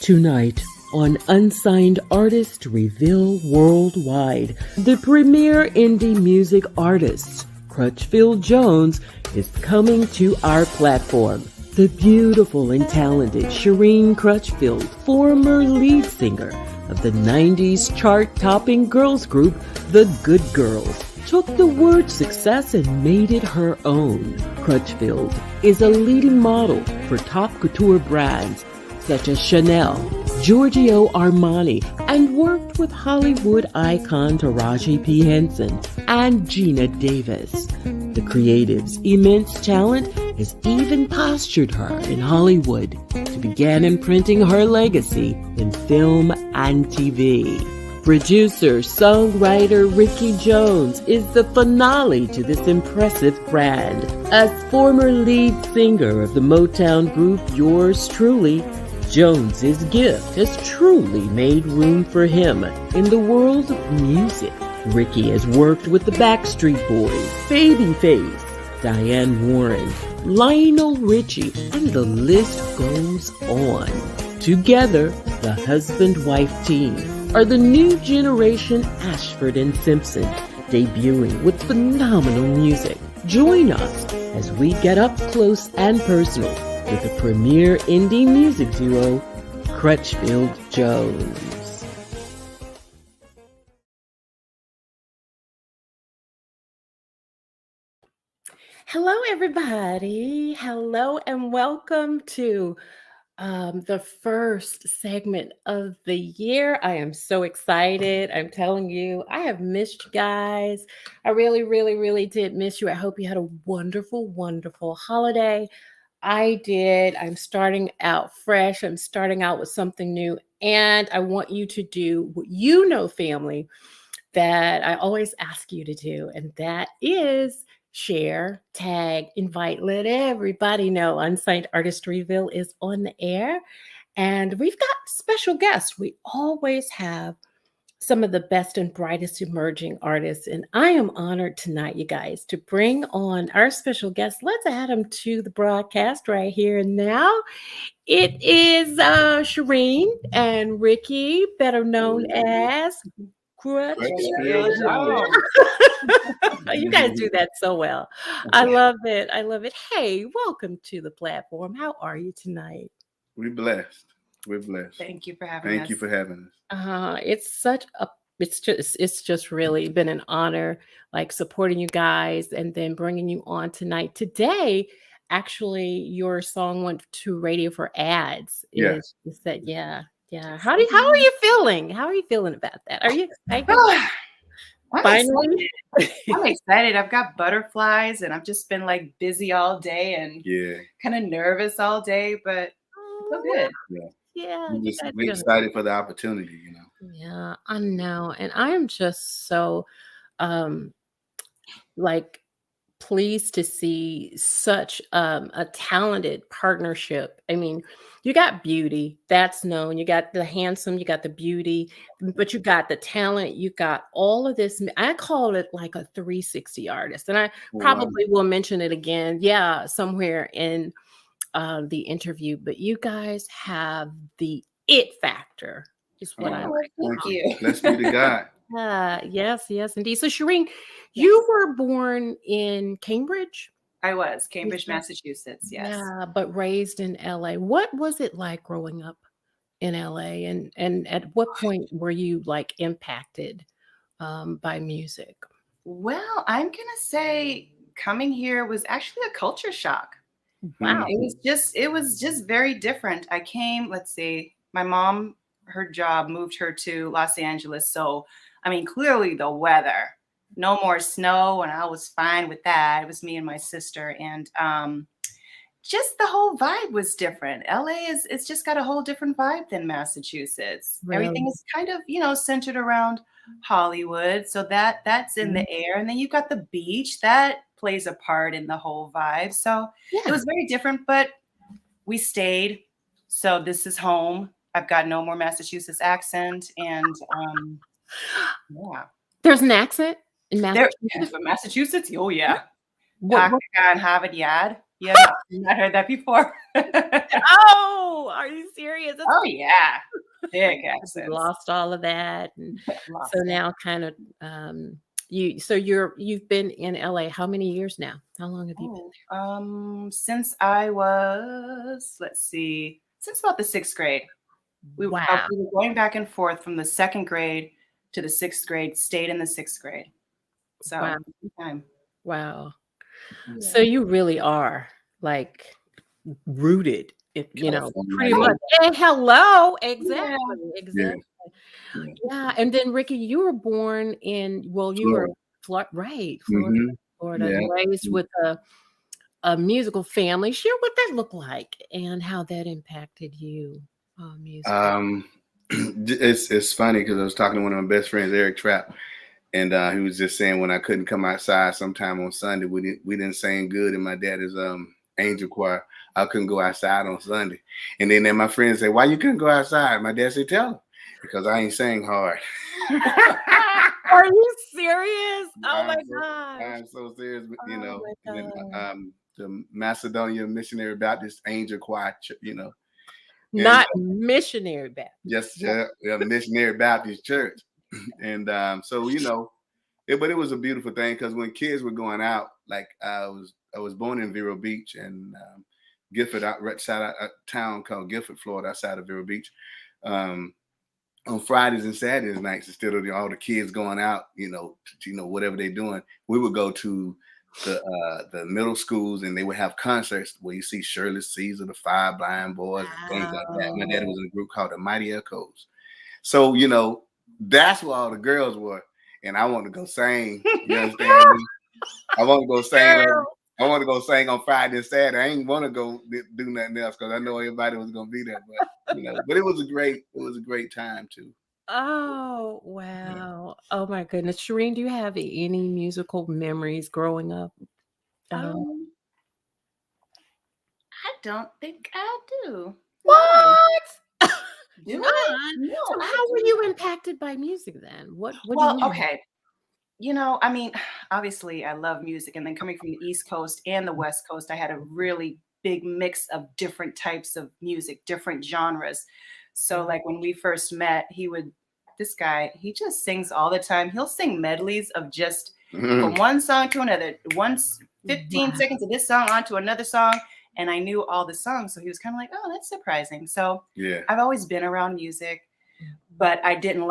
Tonight on Unsigned Artist Reveal Worldwide, the premier indie music artist, Crutchfield Jones, is coming to our platform. The beautiful and talented Shireen Crutchfield, former lead singer of the 90s chart-topping girls group The Good Girls, took the word success and made it her own. Crutchfield is a leading model for top couture brands such as Chanel, Giorgio Armani, and worked with Hollywood icon Taraji P. Henson and Gina Davis. The creative's immense talent has even postured her in Hollywood to begin imprinting her legacy in film and TV. Producer, songwriter Ricky Jones is the finale to this impressive brand. As former lead singer of the Motown group Yours Truly, Jones's gift has truly made room for him in the world of music. Ricky has worked with the Backstreet Boys, Babyface, Diane Warren, Lionel Richie, and the list goes on. Together, the husband-wife team are the new generation Ashford and Simpson, debuting with phenomenal music. Join us as we get up close and personal with the premier indie music duo, Crutchfield Jones. Hello, everybody. Hello, and welcome to the first segment of the year. I am so excited. I'm telling you, I have missed you guys. I really, really, really did miss you. I hope you had a wonderful, wonderful holiday. I did. I'm starting out fresh. I'm starting out with something new. And I want you to do what you know, family, that I always ask you to do. And that is share, tag, invite, let everybody know Unsigned Artist Reveal is on the air. And we've got special guests. We always have some of the best and brightest emerging artists. And I am honored tonight, you guys, to bring on our special guest. Let's add him to the broadcast right here and now. It is Shireen and Ricky, better known as Crutchfield. You guys do that so well. I love it. I love it. Hey, welcome to the platform. How are you tonight? We're blessed. We're blessed. Thank you for having us. Thank you for having us. It's just really been an honor, like supporting you guys and then bringing you on tonight. Today, actually, your song went to radio for ads. Yes. Is that yeah. How are you feeling? How are you feeling about that? Are you excited? Finally, I'm excited. I've got butterflies and I've just been like busy all day and kind of nervous all day, but so good. Yeah. We're excited for the opportunity, you know. Yeah, I know. And I am just so pleased to see such a talented partnership. I mean, you got beauty, that's known. You got the handsome, you got the beauty, but you got the talent, you got all of this. I call it like a 360 artist. And I probably will mention it again, somewhere in the interview, but you guys have the it factor is what I like. Thank you. Let's be the guy. Yes, indeed. So Shireen, you were born in Cambridge? I was Cambridge, Massachusetts. Yes. Yeah, but raised in LA. What was it like growing up in LA? And at what point were you like impacted by music? Well, I'm gonna say coming here was actually a culture shock. Wow. It was just very different. I came, let's see, my mom, her job moved her to Los Angeles. So, I mean, clearly the weather, no more snow, and I was fine with that. It was me and my sister. And just the whole vibe was different. It's just got a whole different vibe than Massachusetts. Really? Everything is kind of, centered around Hollywood. So that's in the air. And then you've got the beach that plays a part in the whole vibe. So it was very different, but we stayed. So this is home. I've got no more Massachusetts accent. And There's an accent in Massachusetts? For Massachusetts? Oh, yeah. And Harvard Yard. Yeah, I heard that before. Oh, are you serious? Oh yeah, big You accents. lost all of that, and Lost so it. now kind of you've been in LA how many years now? How long have you been Since I was, let's see, since about the 6th grade. there? Wow. We were going back and forth from the 2nd grade to the 6th grade, stayed in the 6th grade. Wow. So, time. Wow. Yeah. So you really are like rooted, California, pretty yeah. much. Hey, hello. Yeah. Exactly. Yeah. Exactly. Yeah. Yeah. And then Ricky, you were born in, you were Florida. right, Mm-hmm. Florida, Yeah. raised with a musical family. Share what that looked like and how that impacted you, music. It's funny because I was talking to one of my best friends, Eric Trapp, and he was just saying when I couldn't come outside sometime on Sunday, we didn't sing good in my daddy's angel choir. I couldn't go outside on Sunday, and then my friends say, "Why you couldn't go outside?" My dad said, "Tell him, because I ain't sang hard." Are you serious? Oh my I'm gosh. so serious, but, Oh my and then, God. the Macedonia Missionary Baptist Angel Choir, and Not missionary Baptist. just Missionary Baptist Church, and so but it was a beautiful thing because when kids were going out, like I was born in Vero Beach and Gifford, outside a town called Gifford, Florida, outside of Vero Beach. On Fridays and Saturdays nights, instead of all the kids going out, whatever they're doing, we would go to the middle schools and they would have concerts where you see Shirley Caesar, the Five Blind Boys, and things like that. My daddy was in a group called the Mighty Echoes. So, that's where all the girls were. And I wanted to go sing. You understand me? I want to go sing. I want to go sing on Friday and Saturday. I ain't want to go do nothing else because I know everybody was gonna be there. But it was a great time too. Oh, wow. Oh my goodness. Shireen, do you have any musical memories growing up at all? I don't think I do. What? Do None? I? No, So I how were do. you impacted by music then? What do you Well, mean? okay. Obviously, I love music, and then coming from the East Coast and the West Coast, I had a really big mix of different types of music, different genres. So, like when we first met, this guy, he just sings all the time. He'll sing medleys of just from one song to another, once 15 Wow. seconds of this song onto another song. And I knew all the songs. So he was kind of like, oh, that's surprising. So Yeah. I've always been around music, but I didn't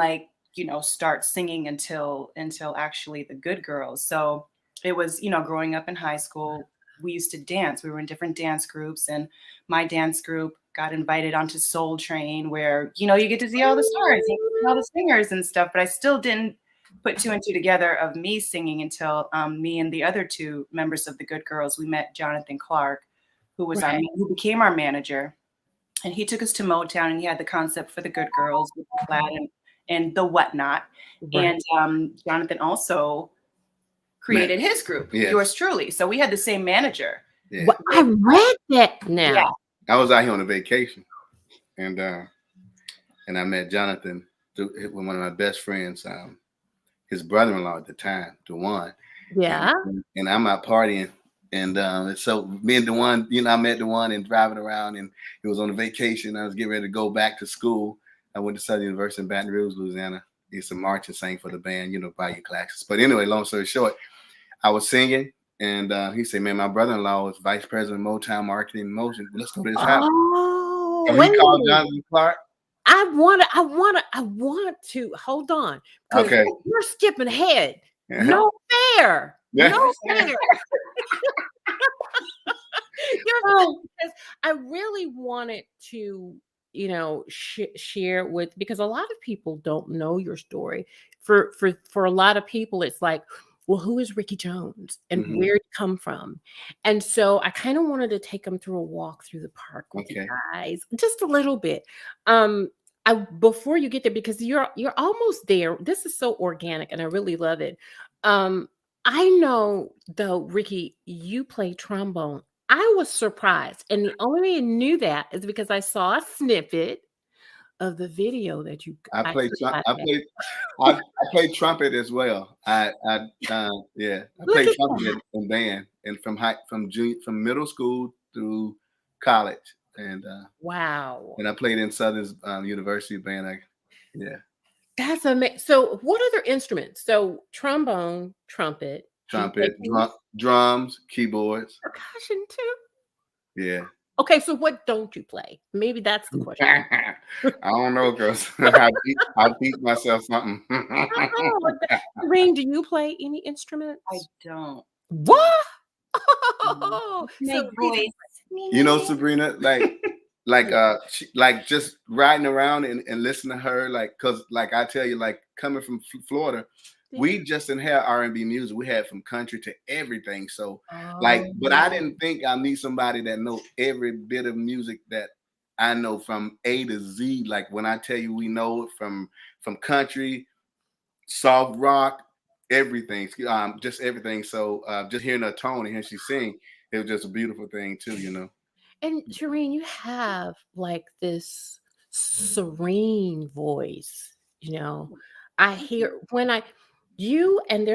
start singing until actually the Good Girls. So it was, growing up in high school, we used to dance. We were in different dance groups, and my dance group got invited onto Soul Train, where you get to see all the stars, you get to see all the singers and stuff. But I still didn't put two and two together of me singing until me and the other two members of the Good Girls, we met Jonathan Clark, who was who became our manager. And he took us to Motown, and he had the concept for the Good Girls with the flat and the whatnot. Right. And Jonathan also created his group, Yours Truly. So we had the same manager. Yeah. Well, I read that now. Yeah. I was out here on a vacation, and I met Jonathan with one of my best friends, his brother-in-law at the time, DeJuan. Yeah. And I'm out partying. And so me and DeJuan, I met DeJuan and driving around, and he was on a vacation. I was getting ready to go back to school. I went to Southern University in Baton Rouge, Louisiana. I used to march and sing for the band, by your classes. But anyway, long story short, I was singing, and he said, "Man, my brother-in-law is vice president of Motown Marketing and Motion. Let's go to his house." Oh, So he called Jonathan Clark. I want to hold on. Okay. You're skipping ahead. No fair. Yeah. No fair. Because I really wanted to, share because a lot of people don't know your story. For a lot of people, it's like, well, who is Ricky Jones and where did he come from? And so I kind of wanted to take them through a walk through the park with you guys, just a little bit. Before you get there, because you're almost there. This is so organic, and I really love it. I know, though, Ricky, you play trombone. I was surprised, and the only way I knew that is because I saw a snippet of the video that you. I play trumpet as well. I play trumpet in band. and from middle school through college, and Wow. I played in Southern University band. Yeah. That's amazing. So what other instruments? So trombone, trumpet, do you play Trumpet, keys? drums, keyboards. Percussion too? Yeah. Okay, so what don't you play? Maybe that's the question. I don't know, because I'll teach myself something. Rain, do you play any instruments? I don't. What? Mm. Oh, My so voice. You know, Sabrina, like just riding around and listen to her, like, cause like I tell you, like coming from Florida, we just didn't have R&B music. We had from country to everything. So but I didn't think I need somebody that know every bit of music that I know from A to Z. Like when I tell you, we know it from country, soft rock, everything, just everything. So just hearing her tone and hearing she sing, it was just a beautiful thing too, you know. And Shireen, you have like this serene voice, you know. I hear and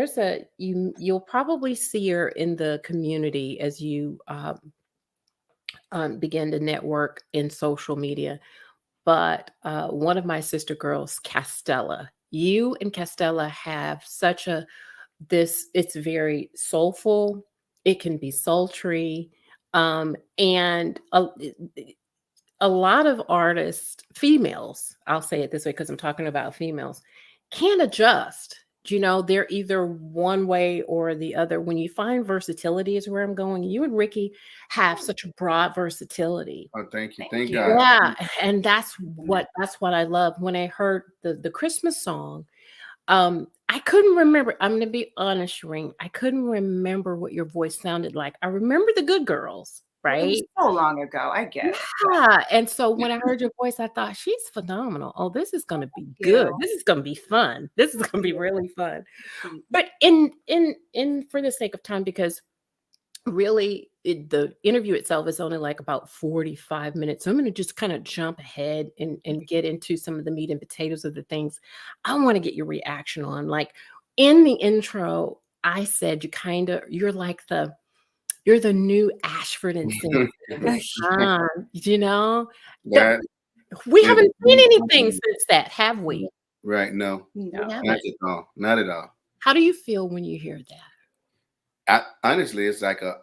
you'll probably see her in the community as you begin to network in social media. But one of my sister girls, Castella, you and Castella have it's very soulful. It can be sultry. And a lot of artists, females, I'll say it this way because I'm talking about females, can't adjust. You know, they're either one way or the other. When you find versatility is where I'm going. You and Ricky have such a broad versatility. Oh, thank you. Thank Thank you. God. Yeah, and that's what I love. When I heard the Christmas song, I couldn't remember. I'm going to be honest, Shireen. I couldn't remember what your voice sounded like. I remember the Good Girls, Well, it right? was so long ago. I get it. Yeah. And so when I heard your voice, I thought she's phenomenal. Oh, this is going to be good. you. This is going to be fun. This is going to be really fun. Mm. But in for the sake of time, because really the interview itself is only like about 45 minutes. So I'm going to just kind of jump ahead and get into some of the meat and potatoes of the things I want to get your reaction on. Like in the intro, I said you're the new Ashford and Simpson. You know? That We haven't seen anything since that, have we? right? No, No. We haven't. not at all. Not at all. How do you feel when you hear that? Honestly, it's like an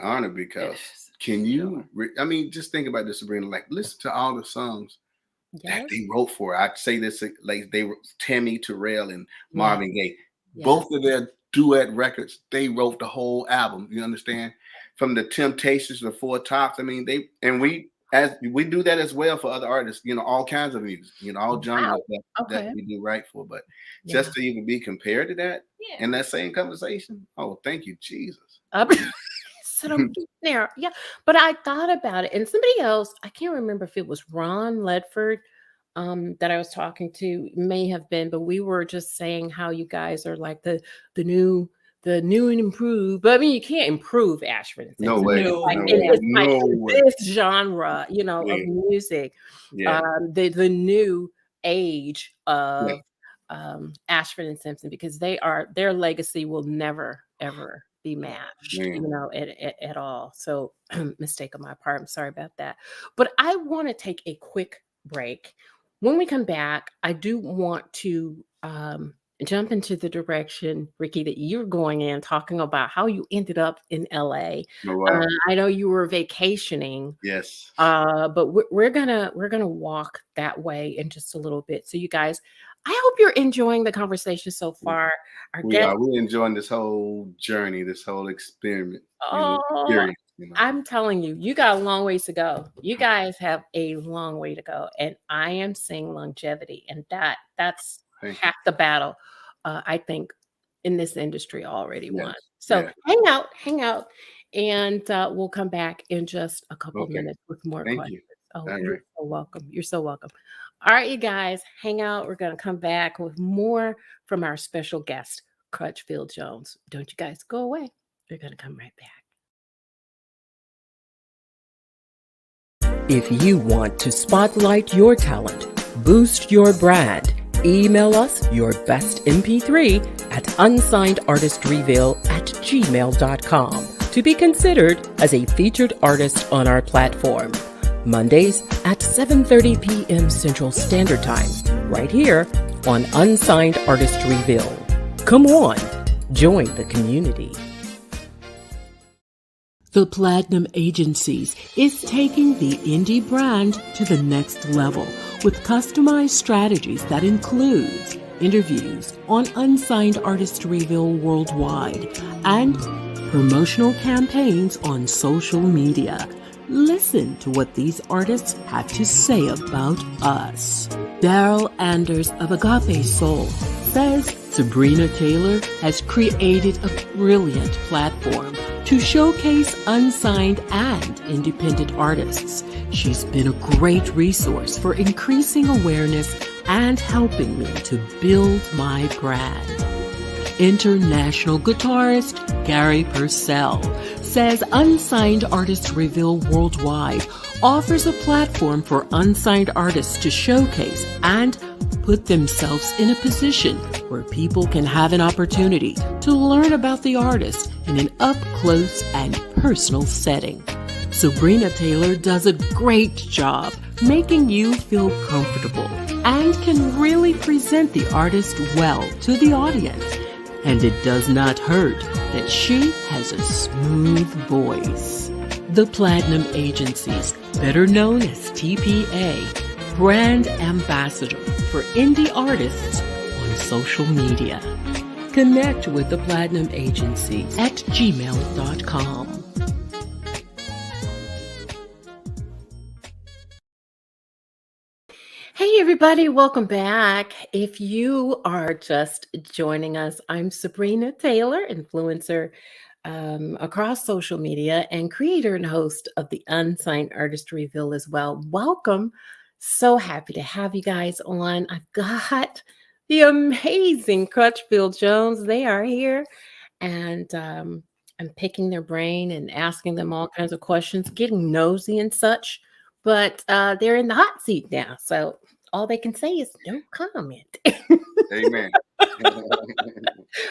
honor, because can you? I mean, just think about this, Sabrina. Like, listen to all the songs that they wrote for. I say this, like they were Tammy Terrell and Marvin Gaye. Yes. Both of their duet records, they wrote the whole album. You understand? From the Temptations to the Four Tops. I mean, we do that as well for other artists. You know, all kinds of music. You know, all genres that we do right for. But just to even be compared to that in that same conversation, oh, thank you, Jesus. So I'm there. Yeah. But I thought about it, and somebody else, I can't remember if it was Ron Ledford that I was talking to, may have been, but we were just saying how you guys are like the new and improved. But I mean, you can't improve Ashford and No Simpson. way. It's like No way. this genre, you know, of music. Yeah. The new age of Ashford and Simpson, because their legacy will never ever be matched, you know, at all. So mistake on my part. I'm sorry about that. But I want to take a quick break. When we come back, I do want to jump into the direction, Ricky, that you're going in, talking about how you ended up in LA. Oh, wow. I know you were vacationing. Yes. But we're gonna walk that way in just a little bit. So you guys, I hope you're enjoying the conversation so far. We're enjoying this whole journey, this whole experiment. Experience, you know. I'm telling you, you got a long ways to go. You guys have a long way to go. And I am seeing longevity. And that's half the battle, I think, in this industry already won. So hang out. And we'll come back in just a couple minutes with more questions. Oh, you're so welcome. You're so welcome. All right, you guys, hang out. We're going to come back with more from our special guest, Crutchfield Jones. Don't you guys go away. We're going to come right back. If you want to spotlight your talent, boost your brand, email us your best MP3 at unsignedartistreveal@gmail.com. to be considered as a featured artist on our platform. Mondays at 7:30 p.m. Central Standard Time, right here on Unsigned Artist Reveal. Come on, join the community. The Platinum Agencies is taking the indie brand to the next level with customized strategies that includes interviews on Unsigned Artist Reveal worldwide and promotional campaigns on social media. Listen to what these artists have to say about us. Daryl Anders of Agape Soul says Sabrina Taylor has created a brilliant platform to showcase unsigned and independent artists. She's been a great resource for increasing awareness and helping me to build my brand. International guitarist Gary Purcell says Unsigned Artist Reveal Worldwide offers a platform for unsigned artists to showcase and put themselves in a position where people can have an opportunity to learn about the artist in an up-close and personal setting. Sabrina Taylor does a great job making you feel comfortable and can really present the artist well to the audience. And it does not hurt that she has a smooth voice. The Platinum Agencies, better known as TPA, brand ambassador for indie artists on social media. Connect with the Platinum Agency at gmail.com. Hey, everybody, welcome back. If you are just joining us, I'm Sabrina Taylor, influencer across social media and creator and host of the Unsigned Artist Reveal as well. Welcome. So happy to have you guys on. I've got the amazing Crutchfield Jones. They are here, and I'm picking their brain and asking them all kinds of questions, getting nosy and such. But they're in the hot seat now, so all they can say is no comment. Amen.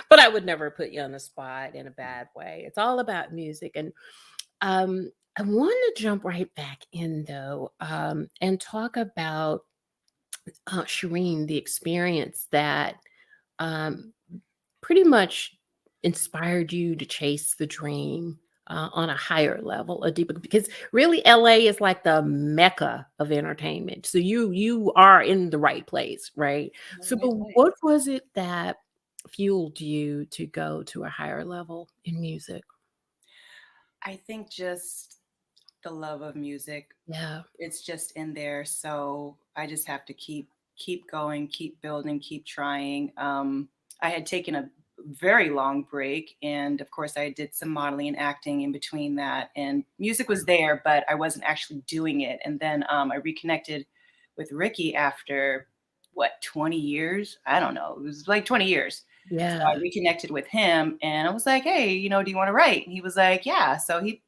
But I would never put you on the spot in a bad way. It's all about music. And I want to jump right back in, though, and talk about Shireen, the experience that pretty much inspired you to chase the dream on a higher level, a deeper, because really LA is like the mecca of entertainment. So you are in the right place, right? So, but what was it that fueled you to go to a higher level in music? I think just the love of music. Yeah. It's just in there. So I just have to keep going, keep building, keep trying. I had taken a very long break, and of course I did some modeling and acting in between that, and music was there, but I wasn't actually doing it. And then I reconnected with Ricky after 20 years? I don't know. It was like 20 years. Yeah. So I reconnected with him, and I was like, hey, do you want to write? And he was like, yeah. So he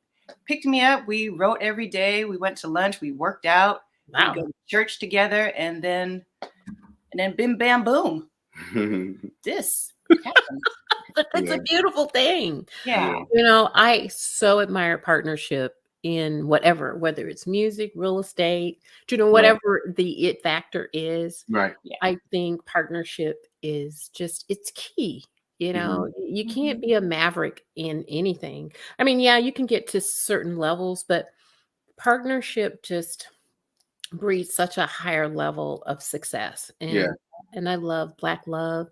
picked me up. We wrote every day. We went to lunch. We worked out. Wow. We go to church together, and then bim, bam, boom. This happened. But it's a beautiful thing. Yeah. I so admire partnership in whatever, whether it's music, real estate, whatever the it factor is. Right. Yeah. I think partnership is it's key. You can't be a maverick in anything. I mean, yeah, you can get to certain levels, but partnership just breeds such a higher level of success. And I love Black love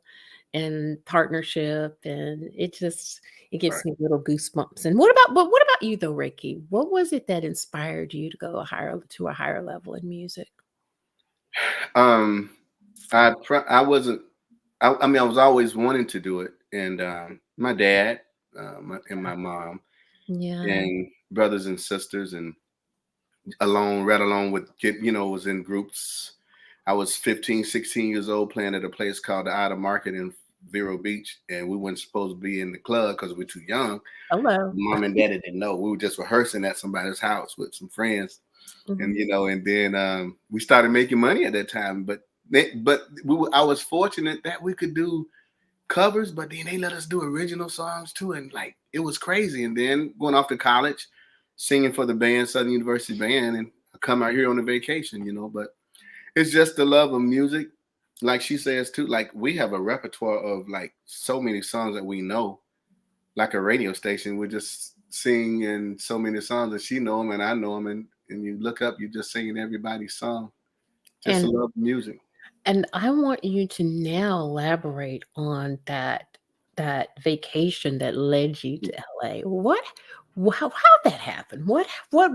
and partnership, and it gives me little goosebumps. And what about you though, Ricky? What was it that inspired you to go to a higher level in music? I was always wanting to do it, and my dad and my mom and brothers and sisters, and right along with was in groups. I was 15, 16 years old playing at a place called the Outer Market in Vero Beach, and we weren't supposed to be in the club because we were too young. Hello. Mom and Daddy didn't know. We were just rehearsing at somebody's house with some friends, and then we started making money at that time. But I was fortunate that we could do covers, but then they let us do original songs too, and like it was crazy. And then going off to college, singing for the band, Southern University Band, and I come out here on a vacation, But it's just the love of music, like she says too. Like we have a repertoire of like so many songs that we know, like a radio station. We're just singing so many songs that she know them and I know them, and you look up, you're just singing everybody's song. Just And love music. and I want you to now elaborate on that vacation that led you to LA. How that happened? What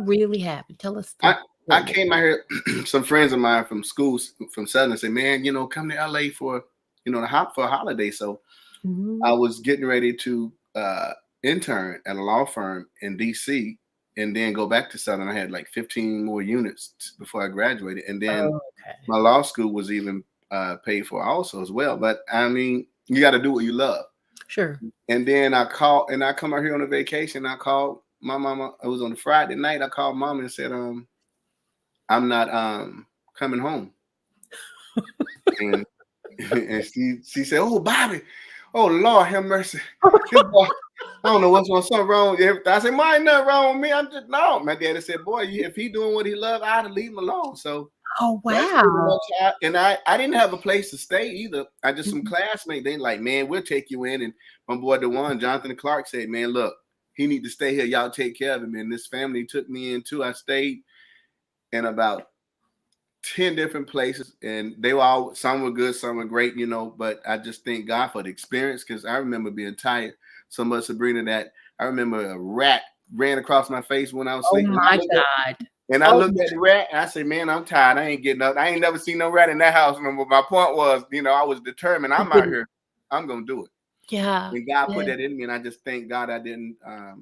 really happened? Tell us the I story. came out here. Some friends of mine from school, from Southern, said, "Man, come to LA for, for a holiday." So Mhm. I was getting ready to intern at a law firm in DC, and then go back to Southern. I had like 15 more units before I graduated, and then Oh, okay. my law school was even paid for also as well. But I mean, you got to do what you love. Sure. And then I called, and I come out here on a vacation. I called my mama. It was on a Friday night. I called mama and said, I'm not coming home. And and she said, "Oh, Bobby, oh Lord, have mercy. This boy, I don't know what's wrong. Something wrong with everything." I said, "Ma, ain't nothing wrong with me. I'm just no." My daddy said, "Boy, if he doing what he love, I'd have leave him alone." So Oh, that's pretty wow. much I didn't have a place to stay either. I just some Mhm. classmates. They like, "Man, we'll take you in." And my boy DeJuan, Jonathan Clark, said, "Man, look, he need to stay here. Y'all take care of him." And this family took me in too. I stayed in about 10 different places, and they were all, some were good, some were great, but I just thank God for the experience, because I remember being tired so much, Sabrina, that I remember a rat ran across my face when I was Oh sleeping. my God. And I Oh, looked at the rat and I said, "Man, I'm tired. I ain't getting up. I ain't never seen no rat in that house." No more. My point was, I was determined. you I'm out didn't. here. I'm gonna do it. Yeah. And God put Yeah. that in me, and I just thank God I didn't. I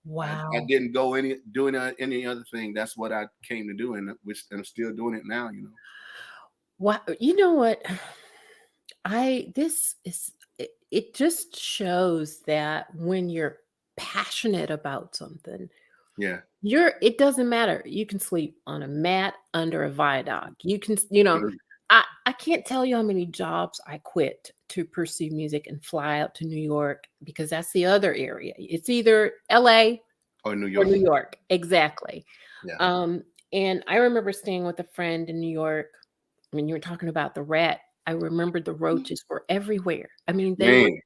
Wow. didn't go doing any other thing. That's what I came to do, and which I'm still doing it now. Wow. You know what? It just shows that when you're passionate about something, Yeah. it doesn't matter. You can sleep on a mat under a viaduct. You can, I can't tell you how many jobs I quit to pursue music and fly out to New York, because that's the other area. It's either LA Or New or York. New York. Exactly. Yeah. And I remember staying with a friend in New York. When you were talking about the rat, I remember the roaches were everywhere. I mean, Man,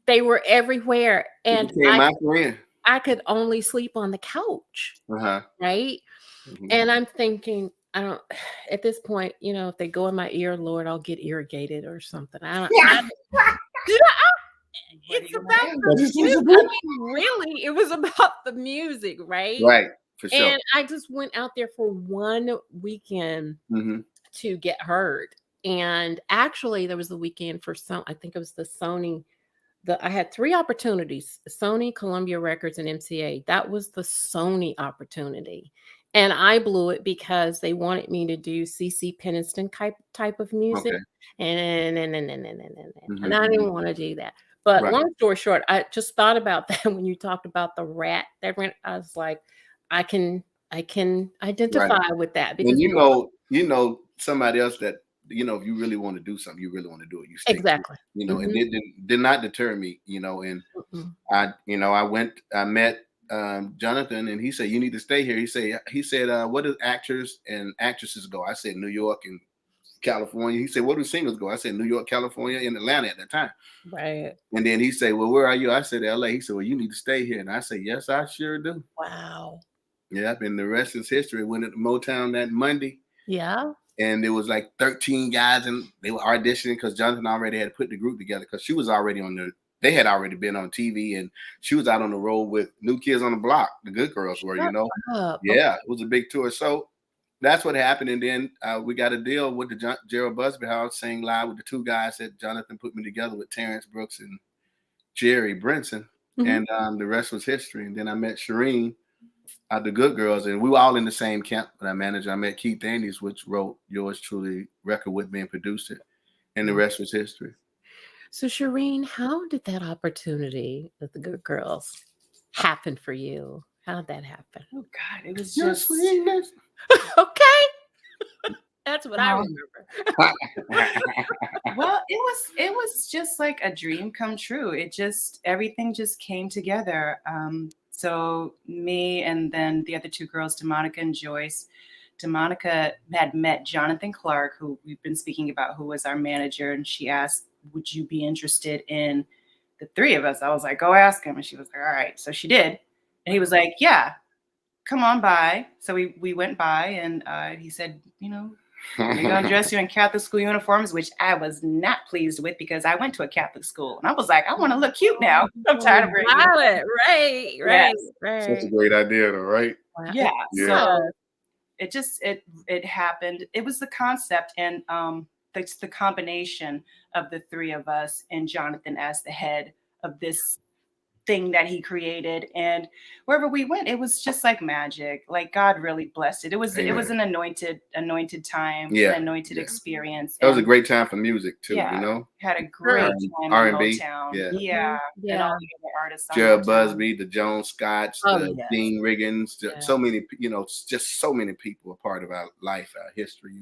they were everywhere, you and became my friend. I could only sleep on the couch, Uh-huh. right? Mm-hmm. And I'm thinking, I don't. At this point, if they go in my ear, Lord, I'll get irrigated or something. I don't. You know, it's about the music. I mean, really, it was about the music, right? Right, for sure. And I just went out there for one weekend Mm-hmm. to get heard. And actually, there was the weekend for I think it was the Sony. I had 3 opportunities: Sony, Columbia Records, and MCA. That was the Sony opportunity. And I blew it because they wanted me to do CC Peniston type of music. Okay. And I didn't want to do that. But Right. long story short, I just thought about that when you talked about the rat that ran. I was like, I can identify with that, And because somebody else that, if you really want to do something, you really want to do it. You stick to it, exactly. and it did not deter me, and Mhm. I met Jonathan, and he said, "You need to stay here." He said, "What do actors and actresses go?" I said, "New York and California." He said, "What do singers go?" I said, "New York, California, and Atlanta at that time." Right. And then he said, "Well, where are you?" I said, "LA." He said, "Well, you need to stay here." And I said, "Yes, I sure do." Wow. Yep. And the rest is history. Went to Motown that Monday, Yeah. and there was like 13 guys, and they were auditioning because Jonathan already had put the group together, because she was already they had already been on TV, and she was out on the road with New Kids on the Block. The Good Girls were, Shut up. Yeah, it was a big tour. So that's what happened. And then we got a deal with the Gerald Busby House, sang live with the 2 guys that Jonathan put me together with, Terrence Brooks and Jerry Brinson. Mhm. And the rest was history. And then I met Shireen, the Good Girls, and we were all in the same camp. But I met Keith Andrews, which wrote Yours Truly record with me and produced it. And the rest was history. So, Shireen, how did that opportunity with the Good Girls happen for you? How did that happen? Oh God, it was Your just sweetness. Okay. That's what I remember. Well, it was just like a dream come true. It just everything just came together. So me and then the other two girls, DeMonica and Joyce. DeMonica had met Jonathan Clark, who we've been speaking about, who was our manager, and she asked, "Would you be interested in the three of us?" I was like, "Go ask him," and she was like, "All right." So she did, and he was like, "Yeah, come on by." So we went by, and he said, "We're gonna dress you in Catholic school uniforms,s," which I was not pleased with because I went to a Catholic school, and I was like, "I want to look cute now. I'm tired of wearing Got uniforms." it. Right, Yes. Such a right. great idea, though, right? Wow. Yeah. Yeah. So it happened. It was the concept, and it's the combination of the three of us and Jonathan as the head of this thing that he created, and wherever we went it was just like magic. Like God really blessed it. It was Amen. an anointed time, Yeah, an anointed yeah. experience, That was a and great time for music too. yeah, had a Sure. great time in R&B. Motown. Yeah. Yeah, and Yeah. all the other artists on Gerald Motown. Busby, the Joan Scotts, Oh, the yes. Dean Riggins, Yeah. so many, just so many people a part of our life, our history,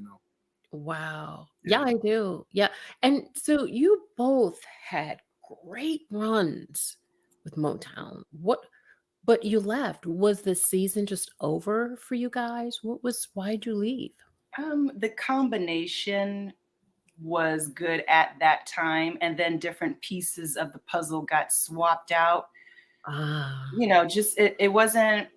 Wow. Yeah. Yeah, I do. Yeah. And so you both had great runs with Motown. But you left. Was the season just over for you guys? Why'd you leave? The combination was good at that time, and then different pieces of the puzzle got swapped out. Ah, Just it wasn't.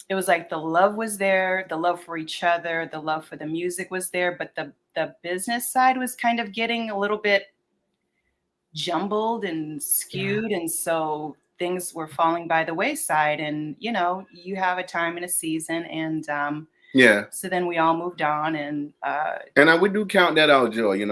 It was like the love was there, the love for each other, the love for the music was there, but the business side was kind of getting a little bit jumbled and yeah. skewed, and so things were falling by the wayside. And you have a time and a season, and Yeah. so then we all moved on, and And we do count that out, Joy.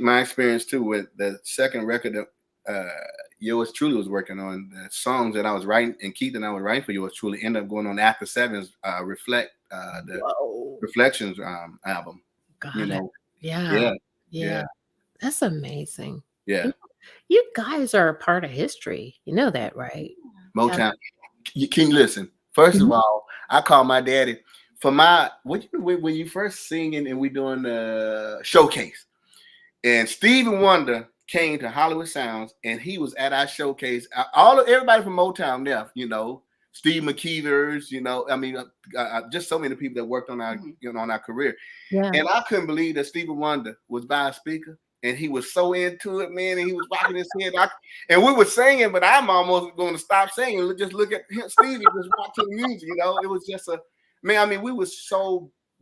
My experience too with the second record that Yours Truly was working on, the songs that I was writing and Keith and I was writing for Yours Truly ended up going on After Seven's the Whoa. Reflections album. Got You it. know, Yeah. yeah, Yeah. yeah, That's amazing. yeah. You guys are a part of history. You know that, right? Motown. You can listen. First of Mhm. all, I call my daddy for when you first singing and we doing the showcase, and Stevie Wonder came to Hollywood Sounds and he was at our showcase. Everybody from Motown there, Steve McKeevers, just so many people that worked on our on our career. Yeah. And I couldn't believe that Stevie Wonder was by a speaker and he was so into it, man. And he was rocking his head. And we were singing, but I'm almost going to stop singing and just look at him, Stevie, just watching the music. It was just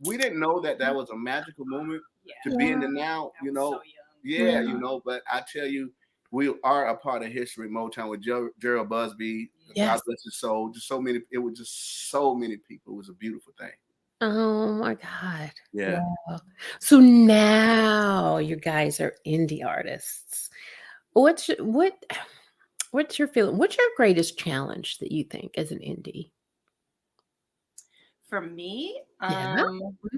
we didn't know that was a magical moment to be in the now, I was so young. Yeah, Yeah. but I tell you, we are a part of history, Motown, with Gerald Busby, God Yes. bless his soul. Just so many, it was just so many people. It was a beautiful thing. Oh my God. Yeah. Wow. So now you guys are indie artists. What's your feeling? What's your greatest challenge that you think as an indie? For me, Yeah.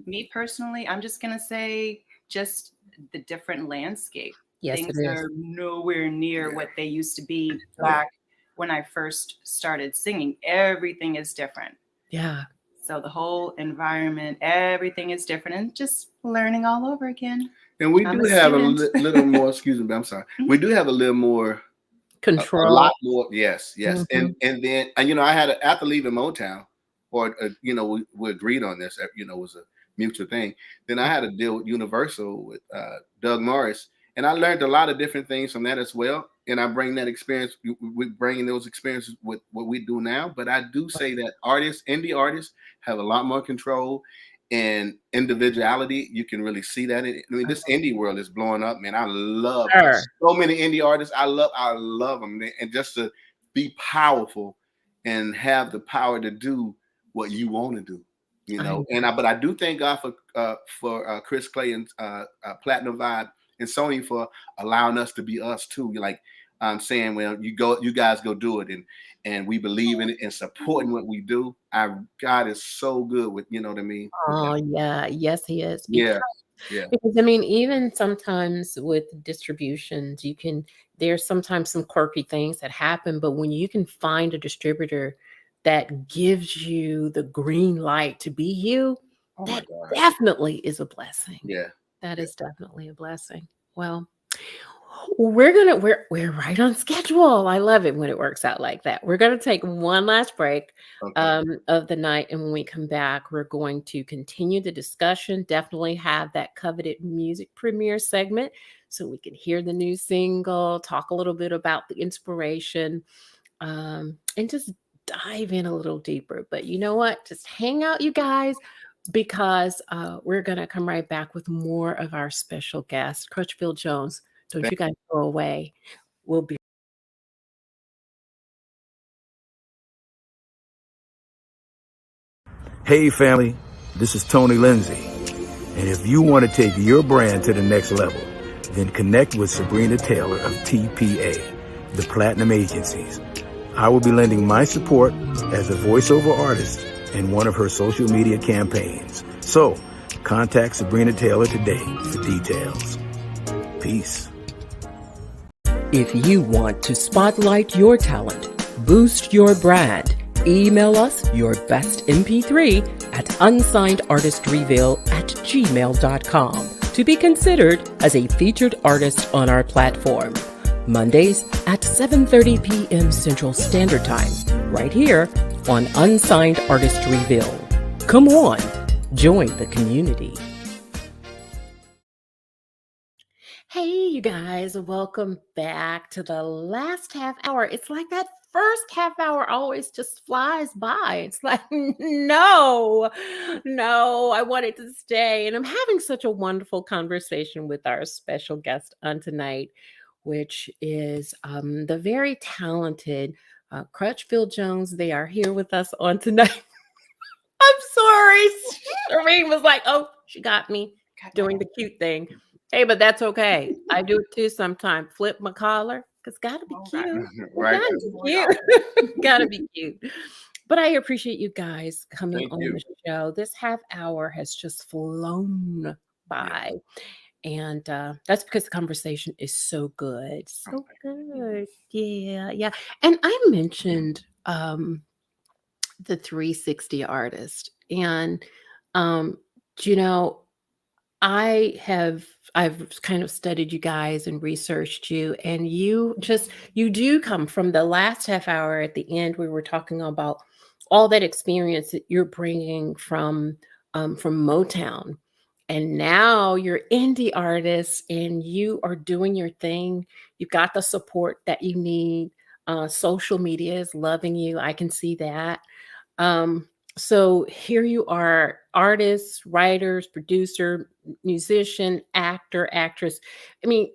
me personally, I'm just gonna say just the different landscape. Yes, Things it is. are nowhere near Yeah. what they used to be back when I first started singing. Everything is different. Yeah. So the whole environment, everything is different, and just learning all over again. And we I'm do a have a student. little more, excuse me, I'm sorry. We do have a little more, a Control. lot more. Yes. Mhm. And then, I had after leaving Motown, or, we agreed on this, it was a mutual thing. Then I had to deal with Universal with Doug Morris. And I learned a lot of different things from that as well. And I bring that experience, we bringing those experiences with what we do now. But I do say that indie artists have a lot more control and individuality. You can really see that. This indie world is blowing up, man. I love Sure. so many indie artists. I love them. And just to be powerful and have the power to do what you want to do. But I do thank God for Chris Clay and Platinum Vibe and Sony for allowing us to be us too. Like I'm saying, well, you guys go do it, and we believe in it and supporting what we do. God is so good with, you know what I mean? Oh, yeah. Yes, he is. Yeah, yeah, Because even sometimes with distributions, there's sometimes some quirky things that happen, but when you can find a distributor that gives you the green light to be you, oh my that God, definitely is a blessing. yeah. That is definitely a blessing. Well, We're right on schedule. I love it when it works out like that. We're gonna take one last break Okay. of the night, and when we come back, we're going to continue the discussion. Definitely have that coveted music premiere segment, so we can hear the new single, talk a little bit about the inspiration, and just dive in a little deeper. But you know what? Just hang out, you guys, because we're gonna come right back with more of our special guest, Crutchfield Jones. Don't you guys go away. We'll be Hey family, this is Tony Lindsay. And if you want to take your brand to the next level, then connect with Sabrina Taylor of TPA, the Platinum Agencies. I will be lending my support as a voiceover artist in one of her social media campaigns. So, contact Sabrina Taylor today for details. Peace. If you want to spotlight your talent, boost your brand, email us your best MP3 at unsignedartistreveal@gmail.com to be considered as a featured artist on our platform. Mondays at 7:30 p.m. Central Standard Time, right here on Unsigned Artist Reveal. Come on, join the community. Hey, you guys, welcome back to the last half hour. It's like that first half hour always just flies by. It's like, no, I wanted to stay. And I'm having such a wonderful conversation with our special guest on tonight, which is the very talented Crutchfield Jones. They are here with us on tonight. I'm sorry. Shireen was like, oh, she got me doing the cute thing. Hey, but that's okay. I do it too sometimes. Flip my collar because gotta be cute. Right. Gotta be cute. Gotta be cute. But I appreciate you guys coming Thank on you. the show. This half hour has just flown by. And that's because the conversation is so good. So good. Yeah. And I mentioned the 360 artist. And you know, I've kind of studied you guys and researched you, and you do come from the last half hour. At the end, we were talking about all that experience that you're bringing from Motown, and now you're indie artists and you are doing your thing. You've got the support that you need. Social media is loving you. I can see that. Um, so here you are, artists, writers, producer, musician, actor, actress. I mean,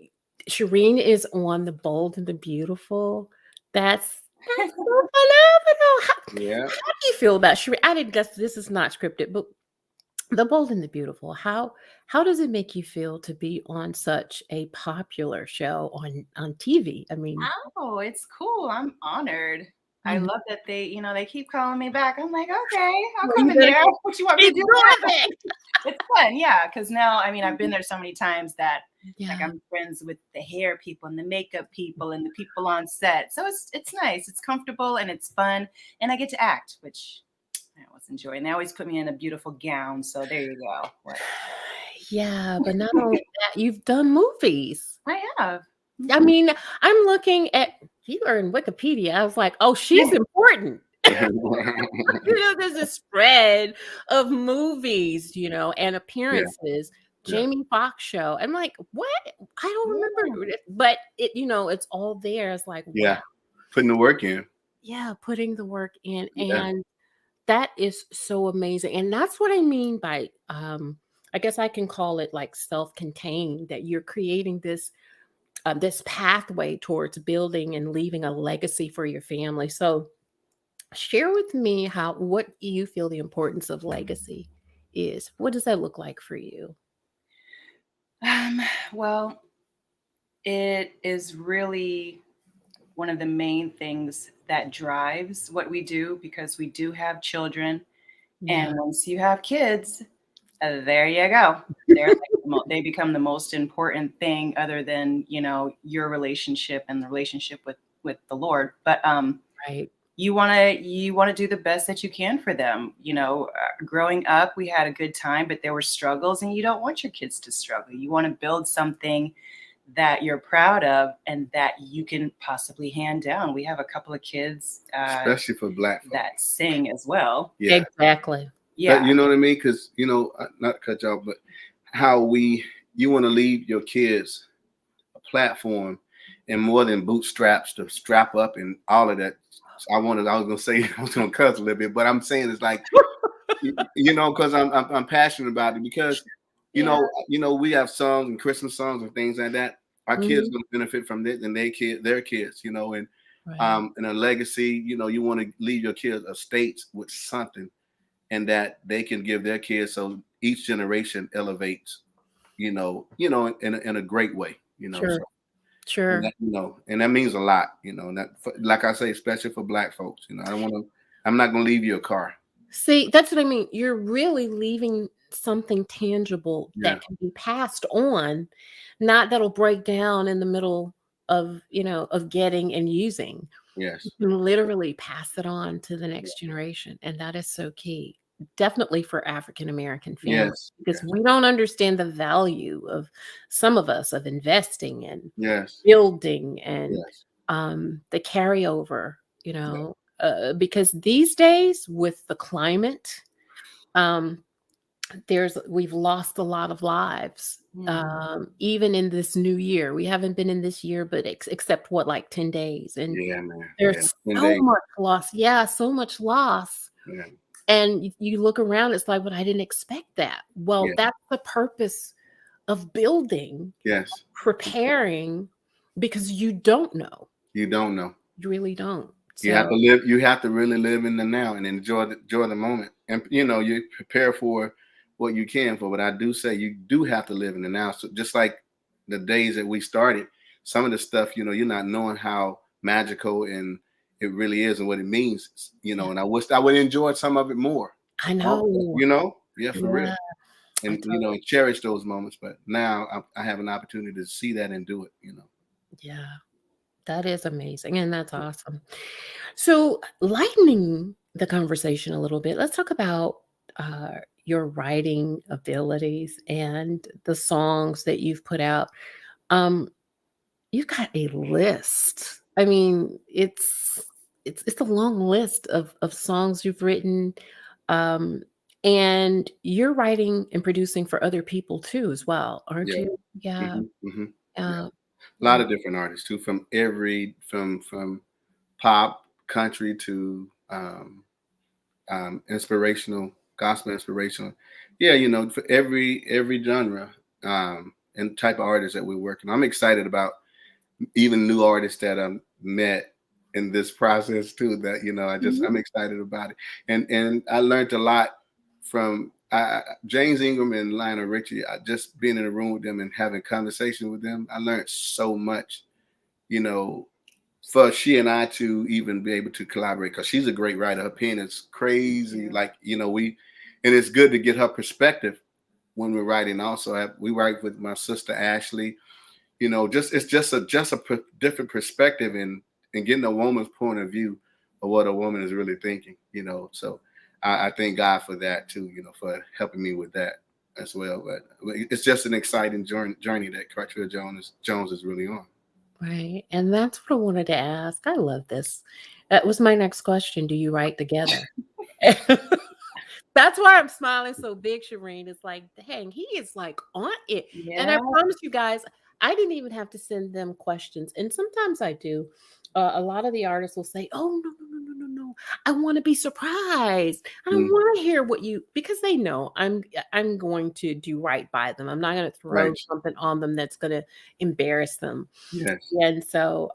Shireen is on The Bold and the Beautiful. That's so phenomenal. Yeah. How do you feel about Shireen? I didn't guess this is not scripted, but The Bold and the Beautiful. How does it make you feel to be on such a popular show on TV? I mean, Oh, it's cool. I'm honored. I Mhm. love that they keep calling me back. I'm like, okay, I'll Well, come you in better there. What you want me to keep do? doing it. It's fun, yeah. Because now, I mean, I've been there so many times that like Yeah. I'm friends with the hair people and the makeup people and the people on set. So it's nice. It's comfortable and it's fun, and I get to act, which I always enjoy. And they always put me in a beautiful gown. So there you go. Yeah, but not only that, you've done movies. I have. I mean, I'm looking at you are in Wikipedia. I was like, oh, she's important. There's a spread of movies, and appearances. Yeah. Jamie Foxx show. I'm like, what? I don't remember it, but it's all there. It's like, Yeah. wow. Putting the work in. Yeah, putting the work in. Yeah. And that is so amazing. And that's what I mean by I guess I can call it like self-contained, that you're creating this pathway towards building and leaving a legacy for your family. So share with me what you feel the importance of legacy is. What does that look like for you? Well, it is really one of the main things that drives what we do because we do have children. Yeah. And once you have kids, there you go. They become the most important thing other than, your relationship and the relationship with the Lord. But Right. you want to do the best that you can for them. Growing up, we had a good time, but there were struggles and you don't want your kids to struggle. You want to build something that you're proud of and that you can possibly hand down. We have a couple of kids especially for Black folks that sing as well. Yeah, Exactly. Yeah. you know what I mean? Because not to cut you off, but you want to leave your kids a platform and more than bootstraps to strap up and all of that. I was gonna say I was gonna cuss a little bit, but I'm saying it's like because I'm passionate about it because you know we have songs and Christmas songs and things like that. Our kids Mhm. gonna benefit from this and their kids, and Right. and a legacy. You want to leave your kids estates with something, and that they can give their kids so each generation elevates. In a great way. Sure. So. And Sure. that, and that means a lot, and that, like I say, especially for Black folks, I'm not going to leave you a car. See, that's what I mean. You're really leaving something tangible Yeah. that can be passed on, not that'll break down in the middle of getting and using. Yes. You can literally pass it on to the next generation. And that is so key. Definitely for African American families, Yes. because we don't understand the value of some of us of investing and Yes. building and Yes. the carryover, because these days with the climate, um, we've lost a lot of lives. Even in this new year, we haven't been in this year, but except what, like 10 days, and Yeah, man. there's Yeah. so much loss. Yeah, so much loss. Yeah. And you look around, it's like, but I didn't expect that. Well, Yeah. that's the purpose of building, Yes. preparing, because you don't know. You don't know. You really don't. You have to live. You have to really live in the now and enjoy the moment. And you prepare for what you can for. But I do say you do have to live in the now. So just like the days that we started, some of the stuff, you're not knowing how magical and it really is and what it means. And I wish I would enjoy some of it more. I know. Yeah, for real. And and cherish those moments. But now I have an opportunity to see that and do it. Yeah. That is amazing, and that's awesome. So, lightening the conversation a little bit, let's talk about your writing abilities and the songs that you've put out. Um, you've got a list. I mean, it's a long list of songs you've written, um, and you're writing and producing for other people too, as well, aren't Yeah. you? Yeah. Mm-hmm. Uh, A lot of different artists too, from pop, country to inspirational, gospel inspirational. Yeah, for every genre and type of artists that we're working. I'm excited about even new artists that I met in this process too. That I'm excited about it, and I learned a lot from James Ingram and Lionel Richie. Just being in a room with them and having conversation with them, I learned so much. For she and I to even be able to collaborate, because she's a great writer. Her pen is crazy. Like, and it's good to get her perspective when we're writing. Also, we write with my sister Ashley. It's just a different perspective and getting a woman's point of view of what a woman is really thinking. So I thank God for that too. For helping me with that as well. But it's just an exciting journey that Crutchfield Jones is really on. Right. And that's what I wanted to ask. I love this. That was my next question. Do you write together? That's why I'm smiling so big, Shireen. It's like, dang, he is like on it. Yeah. And I promise you guys, I didn't even have to send them questions. And sometimes I do. A lot of the artists will say, oh, no. I want to be surprised. I don't want to hear because they know I'm going to do right by them. I'm not going to throw something on them that's going to embarrass them. Yes. And so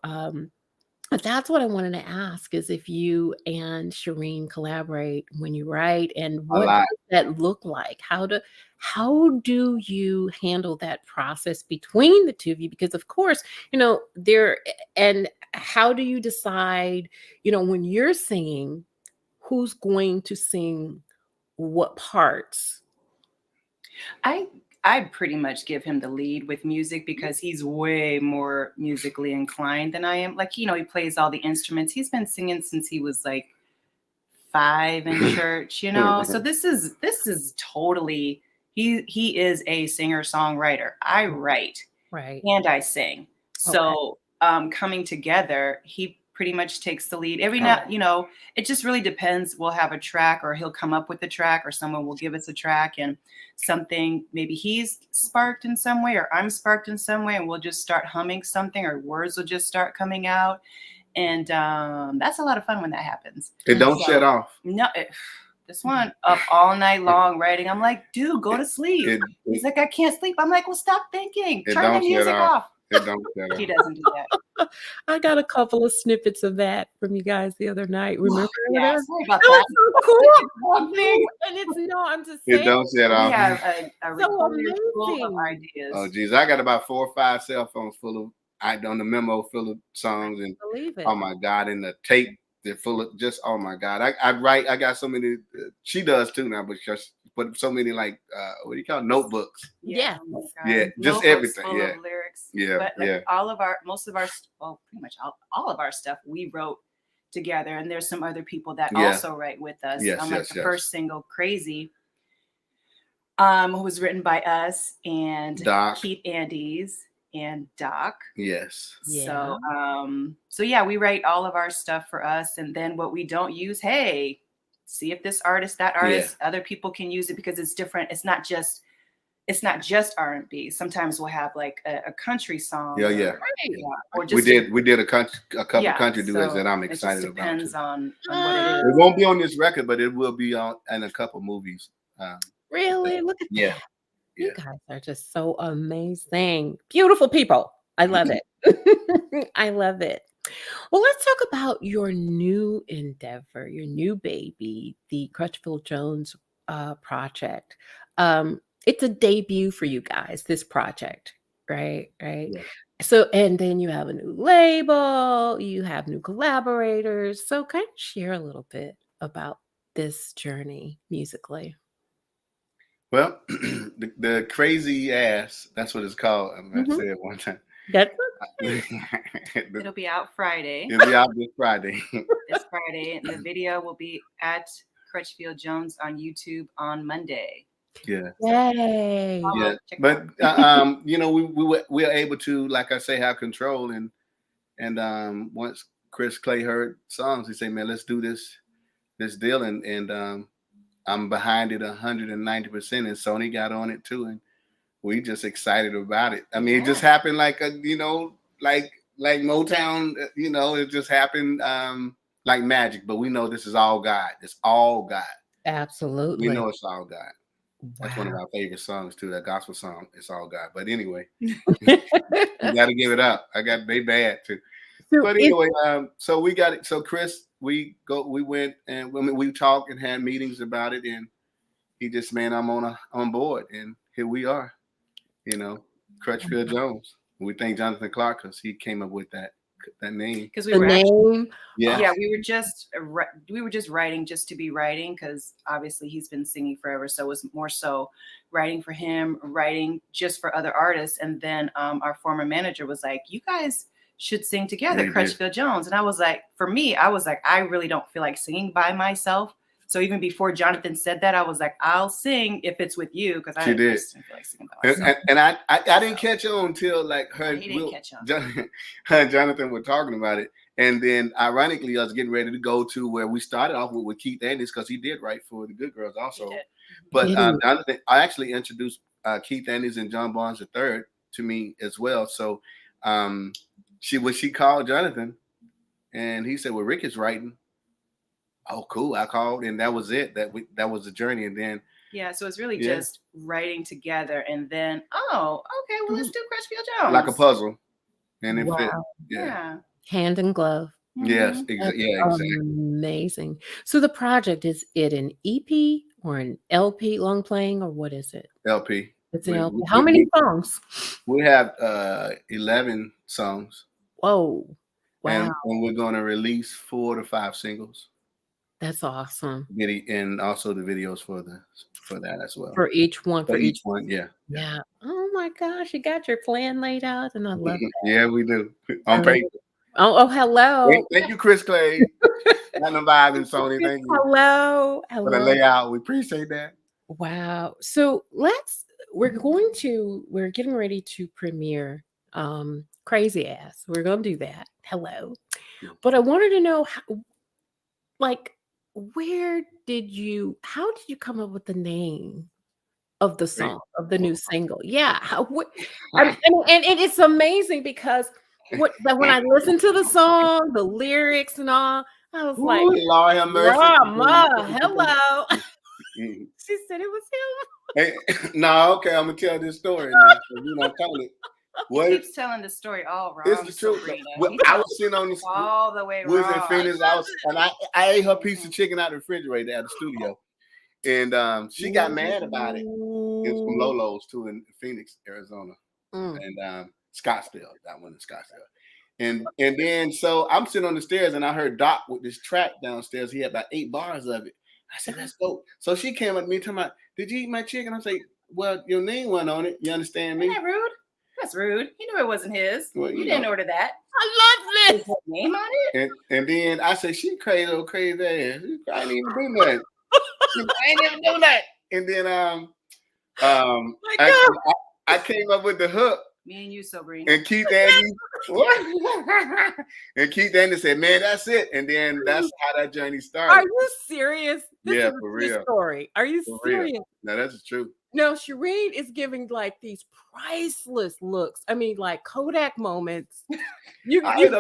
that's what I wanted to ask, is if you and Shireen collaborate when you write, and what does that look like? How do you handle that process between the two of you? Because of course, and how do you decide, when you're singing, who's going to sing what parts? I pretty much give him the lead with music because he's way more musically inclined than I am. Like, he plays all the instruments. He's been singing since he was like 5 in church, So this is totally, he is a singer-songwriter. I write. Right. and I sing. Okay. So coming together, he pretty much takes the lead. Every now, it just really depends. We'll have a track, or he'll come up with a track, or someone will give us a track, and something maybe he's sparked in some way, or I'm sparked in some way, and we'll just start humming something, or words will just start coming out. And that's a lot of fun when that happens. It don't shut off. No, this one up all night long writing. I'm like, dude, go to sleep. He's like, I can't sleep. I'm like, well, stop thinking. Turn the music off. It don't shut off. He doesn't do that. I got a couple of snippets of that from you guys the other night. Remember? Yeah, sorry about That that. was so cool. And it's I'm just saying. It don't shut off. We have a So recorder full of amazing. ideas. Oh, geez. I got about 4 or 5 cell phones full of, on the memo full of songs. And Believe it. oh my God, and the tape, they're full of just, oh my God. I write, I got so many, she does too now, but so many like, what do you call it? Notebooks. Yeah. Oh my God. Yeah, just Notebooks everything, full yeah. of lyrics. Yeah, But like yeah. pretty much all of our stuff we wrote together. And there's some other people that Yeah. also write with us. Yes, like yes, the yes. first single, Crazy, was written by us and Doc. Keith Andes and Doc. Yes. Yeah. So yeah, we write all of our stuff for us, and then what we don't use, hey, see if this artist, that artist, other people can use it, because it's different. It's not just R&B. Sometimes we'll have like a country song. Yeah, yeah. Or just We did a couple country duets that I'm it just excited about. depends Too. on what it It is. won't be on this record, but it will be on in a couple movies. Really? Look at Yeah. that. You guys are just so amazing. Beautiful people. I love it. I love it. Well, let's talk about your new endeavor, your new baby, the Crutchfield Jones project. It's a debut for you guys, this project, right? Right. Yeah. So, and then you have a new label, you have new collaborators. So, kind of share a little bit about this journey musically. Well, the crazy ass, that's what it's called. I'm going to say it one time. That's It'll be out Friday. It'll be out this Friday. This Friday. And the video will be at Crutchfield Jones on YouTube on Monday. Yeah. Yay. Yeah. Check it But out. we are able to, like I say, have control, and once Chris Clay heard songs, he said, "Man, let's do this deal," and I'm behind it 190%, and Sony got on it too, and we just excited about it. I mean, it just happened like like Motown, it just happened like magic. But we know this is all God. It's all God. Absolutely. We know it's all God. That's one of Wow. our favorite songs too. That gospel song, "It's All God." But anyway, you got to give it up. They bad too. So But anyway, so we got it. So Chris, we went and we talked and had meetings about it, and he just, man, I'm on board, and here we are. Crutchfield Jones. We thank Jonathan Clark because he came up with that name. Because we the were actually, name. yeah, we were just writing just to be writing, because obviously he's been singing forever, so it was more so writing for him, writing just for other artists. And then our former manager was like, "You guys should sing together, Yeah, Crutchfield Jones." And I was like, for me, I was like, I really don't feel like singing by myself. So even before Jonathan said that, I was like, I'll sing if it's with you, because I just didn't feel like singing by myself. And I didn't catch on until like He didn't catch on. Jonathan were talking about it. And then ironically, I was getting ready to go to where we started off with Keith Andes, because he did write for the Good Girls also. But Jonathan, I actually introduced Keith Andes and John Barnes III to me as well. So she called Jonathan, and he said, "Well, Rick is writing." Oh, cool. I called, and that was it. That was the journey. And then so it's really just writing together, and then okay, well, let's do Crutchfield Jones like a puzzle, and it fit. Wow. Yeah. Hand in glove. Yes, exactly. Amazing. So the project, is it an EP or an LP, long playing, or what is it? LP. It's an LP. How many songs? We have 11 songs. Whoa. Wow. And we're going to release 4 to 5 singles. That's awesome. And also the videos for that as well. For each one. For each one, yeah. Yeah. Oh my gosh, you got your plan laid out, and I love that. Yeah, we do. On paper. Oh, hello. Thank you, Chris Clay. Platinum Vibe and Sony. Thank you. Hello. For the layout. We appreciate that. Wow. So we're getting ready to premiere Crazy Ass. We're gonna do that. Hello. But I wanted to know like how did you come up with the name of the song, of the new single? Yeah. And it's amazing because when I listened to the song, the lyrics and all, I was like, Lord have mercy. Mama, hello. She said it was him. Hey, no, okay, I'm gonna tell this story now. So you know, tell it. He keeps telling the story all wrong. It's the truth. Well, I was sitting on the all the way was wrong. in Phoenix. I ate her piece of chicken out of the refrigerator at the studio, and she got mad about it. It's from Lolo's too in Phoenix, Arizona, and Scottsdale. That one in Scottsdale. And then so I'm sitting on the stairs and I heard Doc with this track downstairs. He had about 8 bars of it. I said, let's go. So she came up to me talking about, did you eat my chicken? I say, well, your name went on it. You understand me? Isn't that rude? That's rude. He knew it wasn't his. Well, you didn't order that. I love this. Name on it? And then I said, she crazy old crazy ass. I didn't even do nothing. I ain't even do that. And then I came up with the hook. Me and you, Sabrina. And Keith Andy, what? And Keith Andy said, man, that's it. And then that's how that journey started. Are you serious? This is for a real. Story. Are you For serious? Real. No, that's true. No, Shireen is giving like these priceless looks. I mean, like Kodak moments. You gotta read.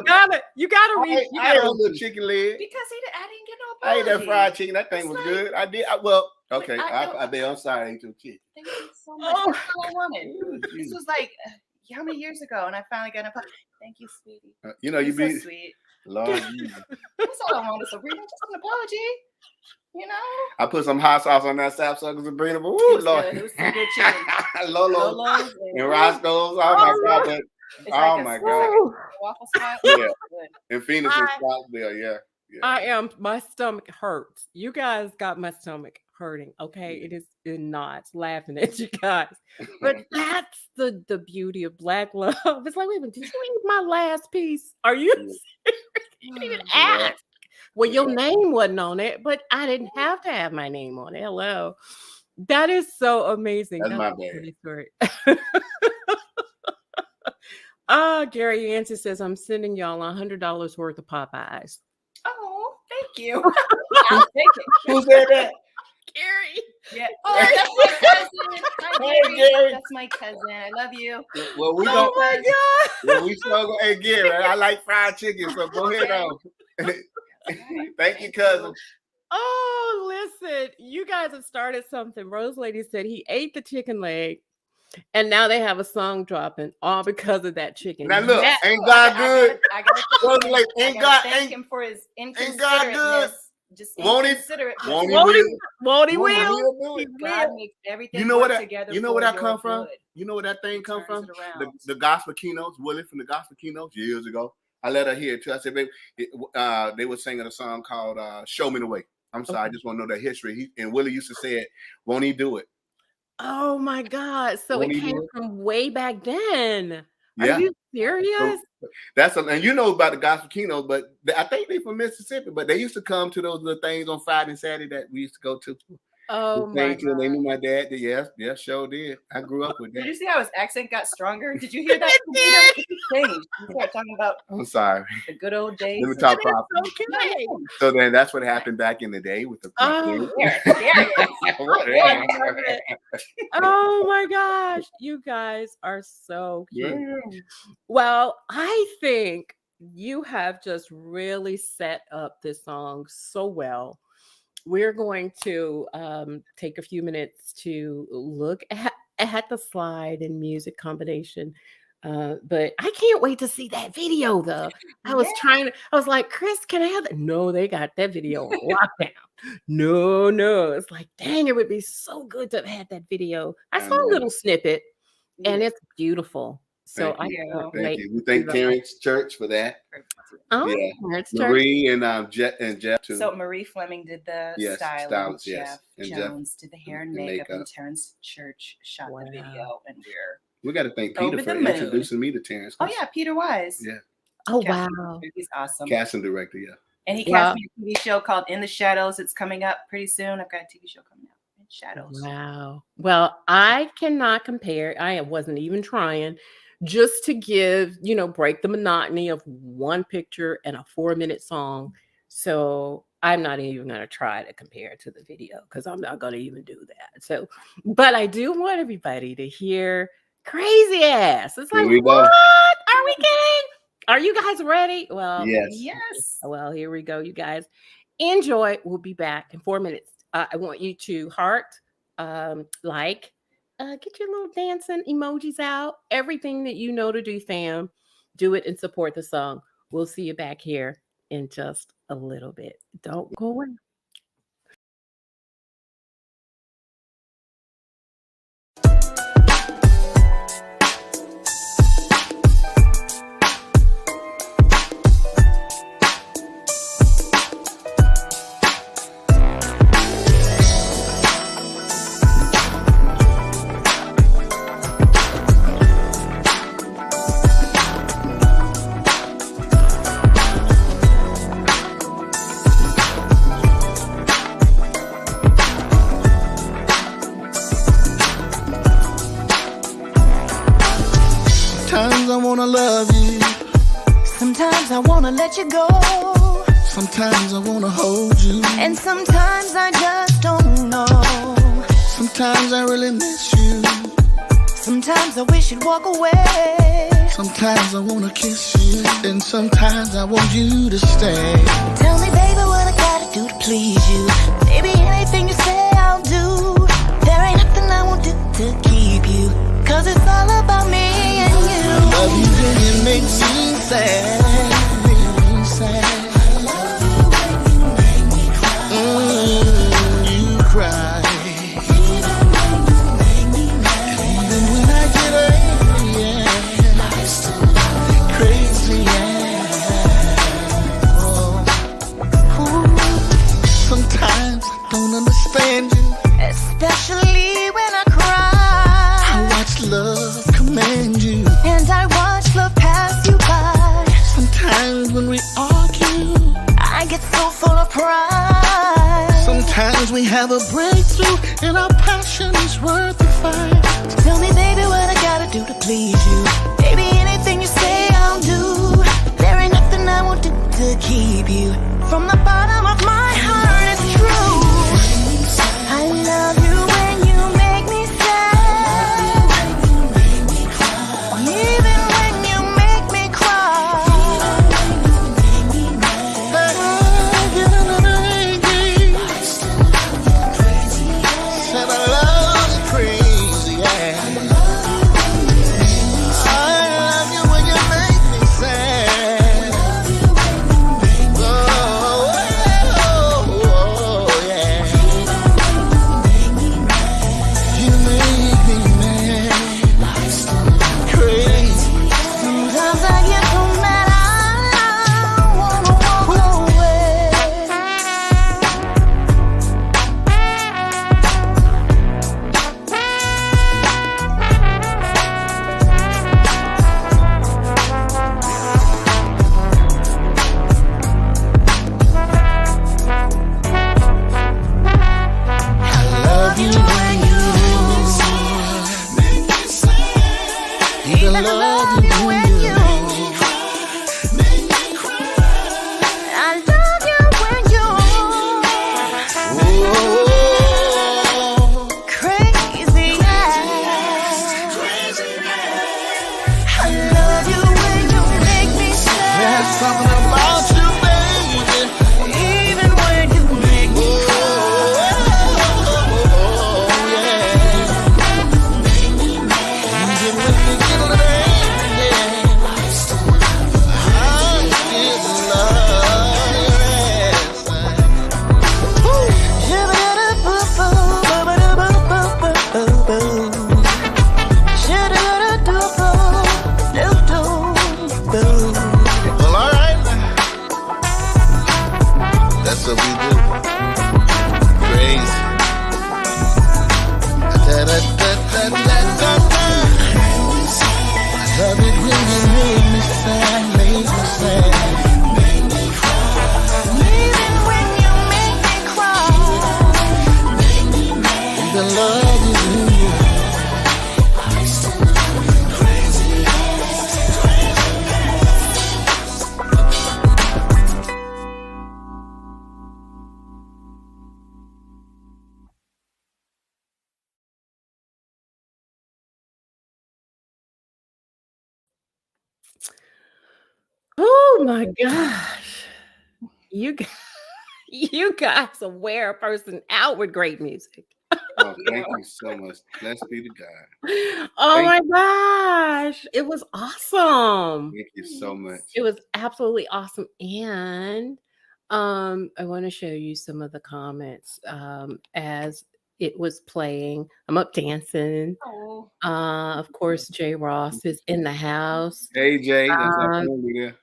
I ate a little chicken leg. Because I didn't get no apology. I ate that fried chicken. That thing was good. I did. Okay. I'm sorry I ate your chicken. Thank you so much. That's all I wanted. This was like how many years ago, and I finally got an apology. Thank you, sweetie. You be so sweet. Lord, That's all I wanted, Sabrina. Just an apology. You know, I put some hot sauce on that sapsucker, Sabrina. But Lord, it was some good chicken. Lolo's and Roscoe's. Oh my God! Oh my God! Waffle spot. Yeah, in Phoenix and Scottsdale. Yeah. My stomach hurts. You guys got my stomach hurting. Okay, it is not laughing at you guys, but that's the beauty of Black love. It's like, wait a minute, did you eat my last piece? Are you serious? You didn't even ask. Well, your name wasn't on it, but I didn't have to have my name on it. Hello. That is so amazing. That's my bad. Story. Gary Yancey says, I'm sending y'all $100 worth of Popeyes. Oh, thank you. I'll take it. Who said that? Gary. Yeah. Oh, that's my cousin. Hi, Gary. That's my cousin. I love you. Well, we oh my God. Well, we still hey, Gary, I like fried chicken, so go ahead on. Thank you, cousin. Oh, listen, you guys have started something. Rose Lady said he ate the chicken leg, and now they have a song dropping all because of that chicken. Now look, ain't God good? I gotta thank him for his inconsiderateness. Just inconsiderate. Won't he will? God makes everything together. You know where that come from? You know where that thing come from? The gospel keynotes, Willie from the gospel keynotes years ago. I let her hear it too. I said, baby, they were singing a song called Show Me the Way. I'm sorry, I just want to know the history. And Willie used to say it, won't he do it? Oh my God. So it came from way back then. Yeah. Are you serious? So, and you know about the gospel keynotes, but I think they're from Mississippi, but they used to come to those little things on Friday and Saturday that we used to go to. Oh my God. They knew my dad did. Yes, sure did. I grew up with that. Did you see how his accent got stronger? Did you hear that? It changed. You started talking about I'm sorry. The good old days. Let me talk properly. Okay. So then that's what happened back in the day with the Oh my gosh. You guys are so cute. Yeah. Well, I think you have just really set up this song so well. We're going to take a few minutes to look at the slide and music combination. But I can't wait to see that video, though. I was like, Chris, can I have that? No, they got that video on lockdown. No. It's like, dang, it would be so good to have had that video. I saw a little snippet, and it's beautiful. So thank you. We thank Terrence Church for that. Oh, yeah. Marie and Jeff too. So Marie Fleming did the styling. Jeff Jones did the hair and makeup, and Terrence Church shot the video. And we got to thank Peter for introducing me to Terrence. Oh yeah, Peter Wise. Yeah. Oh wow, he's awesome. Casting director, yeah. And he cast me a TV show called In the Shadows. It's coming up pretty soon. I've got a TV show coming out. shadows. Wow. Well, I cannot compare. I wasn't even trying, just to give, break the monotony of one picture and a 4-minute song. So I'm not even going to try to compare it to the video because I'm not going to even do that. So, but I do want everybody to hear Crazy Ass. It's Here like, we go. what? Are we kidding? Are you guys ready? Well, Yes. Well, here we go, you guys. Enjoy. We'll be back in 4 minutes. I want you to heart, like, get your little dancing emojis out. Everything that you know to do, fam. Do it and support the song. We'll see you back here in just a little bit. Don't go away. Sometimes I wanna love you. Sometimes I wanna let you go. Sometimes I wanna hold you. And sometimes I just don't know. Sometimes I really miss you. Sometimes I wish you'd walk away. Sometimes I wanna kiss you. And sometimes I want you to stay. Tell me, baby, what I gotta do to please you. Baby, anything you say I'll do. There ain't nothing I won't do to keep you. Cause it's all about me and you. I love you when you make me sad. You cry. Even when I get angry, yeah. Crazy, yeah. Ooh. Sometimes I don't understand you. Especially when I cry. I watch love command you. And I watch love pass you by. Sometimes when we argue, I get so full of pride. sometimes we have a breakthrough, and our passion is worth the fight. Tell me, baby, what I gotta do to please you. Baby, anything you say I'll do. There ain't nothing I won't do to keep you. From the bottom of my heart, it's true. I love you when you make me sad. Even when you make me cry. Hey, get a little angry. Said I love you crazy, yeah. I love you when you make me sad. Oh, yeah. You make me mad. Crazy. Sometimes I get so mad I wanna walk away. Love you when you make me sad. Even love you when you make me cry. I love you when you're Oh, crazy. I love you when you make me there's sad. something about you, baby. Even when you make me Oh, yeah. You get with me, get a little angry, yeah. Oh my gosh. You g- you guys are wear a person out with great music. Oh, thank you so much. Blessed be to God. Oh Thank my you. gosh. It was awesome. Thank you so much. It was absolutely awesome. And I want to show you some of the comments as it was playing. I'm up dancing. Oh, Of course, Jay Ross is in the house. Hey Jay, that's our Um, family there.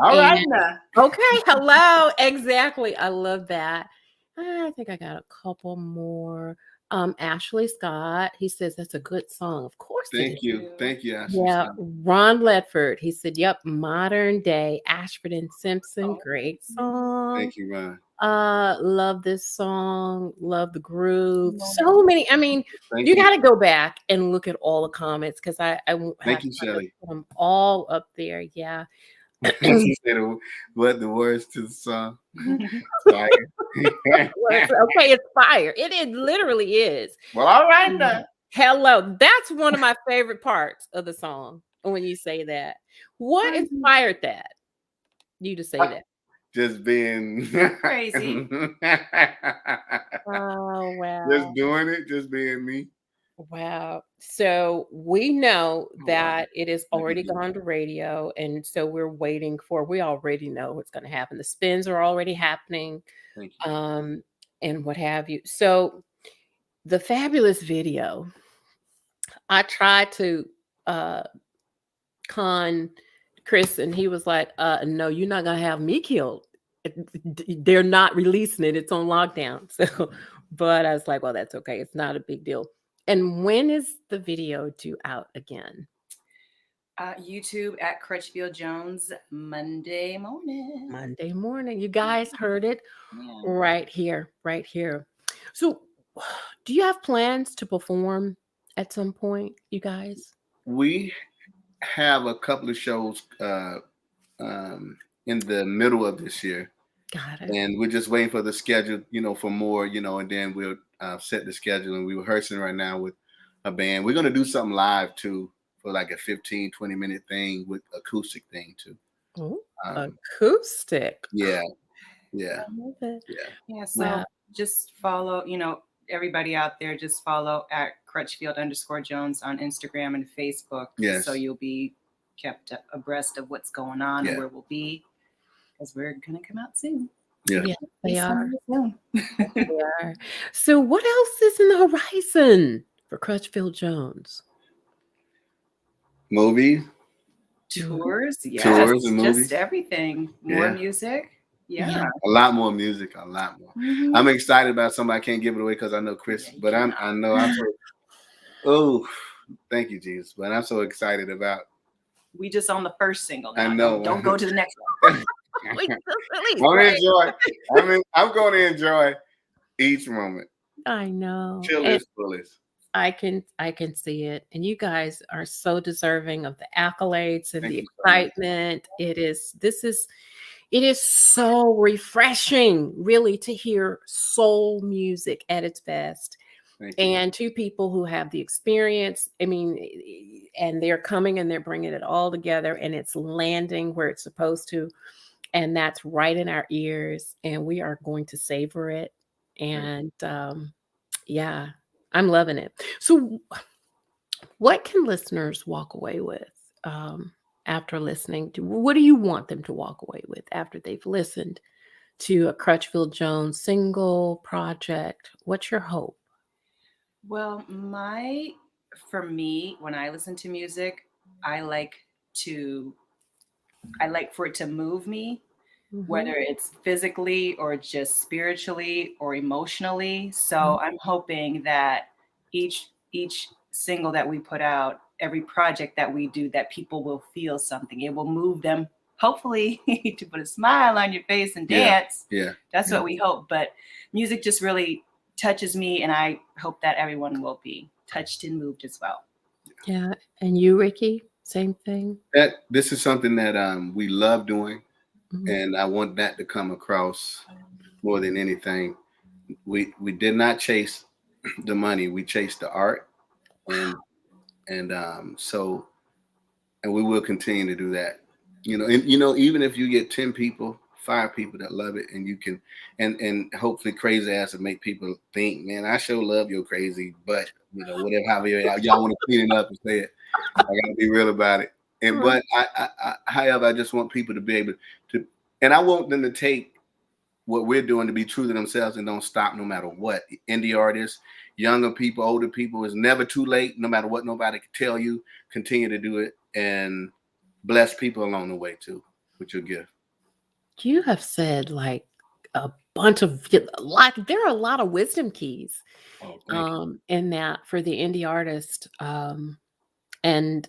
All and right now. okay, hello. Exactly. I love that. I think I got a couple more. Ashley Scott, he says that's a good song. Of course it is. Thank you. Thank you, Ashley. Yeah, Ron Ledford. He said, "Yep, modern day Ashford and Simpson, great song. Thank you, Ron. Love this song, love the groove. So many. I mean, Thank you you. got to go back and look at all the comments because I won't have Thank you, time to Shelley. put them all up there. Yeah, She said, "What the words to the song?" Fire. okay, it's fire. It literally is. Well, all right now. Hello, that's one of my favorite parts of the song when you say that. What inspired that? You to say that? Just being crazy. Oh wow. Just doing it, just being me. Wow. So we know wow. that it is Look at already you. gone to radio. And so we're waiting for, we already know what's going to happen. The spins are already happening, Thank you. and what have you. So the fabulous video, I tried to con Chris, and he was like, no, you're not going to have me killed. They're not releasing it. It's on lockdown. So, but I was like, well, that's okay. It's not a big deal. And when is the video due out again? YouTube at Crutchfield Jones Monday morning. Monday morning. You guys heard it Yeah. right here, right here. So, do you have plans to perform at some point, you guys? We have a couple of shows in the middle of this year. Got it. And we're just waiting for the schedule, for more, and then we'll set the schedule. And we're rehearsing right now with a band. We're going to do something live too, for like a 15, 20-minute thing with acoustic thing too. Ooh, acoustic. Yeah. I love it. Yeah. So Wow. just follow, everybody out there, just follow at Crutchfield_Jones on Instagram and Facebook. Yes. So you'll be kept abreast of what's going on and where we'll be, because we're going to come out soon. Yeah. Yeah, they are. Soon. They are. So what else is in the horizon for Crutchfield Jones? Movies. Tours, yes. Tours and movies. Just everything. More music. Yeah. A lot more music, a lot more. Mm-hmm. I'm excited about something. I can't give it away because I know Chris, but I'm so thank you, Jesus. But I'm so excited about. We just on the first single now. I know. Don't go to the next one. I'm going to enjoy each moment. I know. Till its fullest. I can see it. And you guys are so deserving of the accolades and Thank the you so excitement. It is so refreshing, really, to hear soul music at its best. And two people who have the experience, and they're coming and they're bringing it all together, and it's landing where it's supposed to. And that's right in our ears, and we are going to savor it. And yeah, I'm loving it. So what can listeners walk away with after listening to, what do you want them to walk away with after they've listened to a Crutchfield Jones single project? What's your hope? Well, for me, when I listen to music, I like for it to move me, whether it's physically or just spiritually or emotionally. So I'm hoping that each single that we put out, every project that we do, that people will feel something. It will move them, hopefully, to put a smile on your face and dance. Yeah. That's what we hope. But music just really touches me, and I hope that everyone will be touched and moved as well. Yeah. And you, Ricky, same thing? This is something that we love doing, and I want that to come across more than anything. We did not chase the money. We chased the art, and we will continue to do that. And even if you get 10 people, 5 people that love it, and you can, and hopefully crazy ass will make people think, man, I sure love your crazy, but whatever, however y'all want to clean it up and say it, I gotta be real about it. And but however, I just want people to be able to, and I want them to take what we're doing to be true to themselves and don't stop no matter what. Indie artists, younger people, older people, it's never too late. No matter what nobody can tell you, continue to do it and bless people along the way too with your gift. You have said like a bunch of there are a lot of wisdom keys in that for the indie artist. And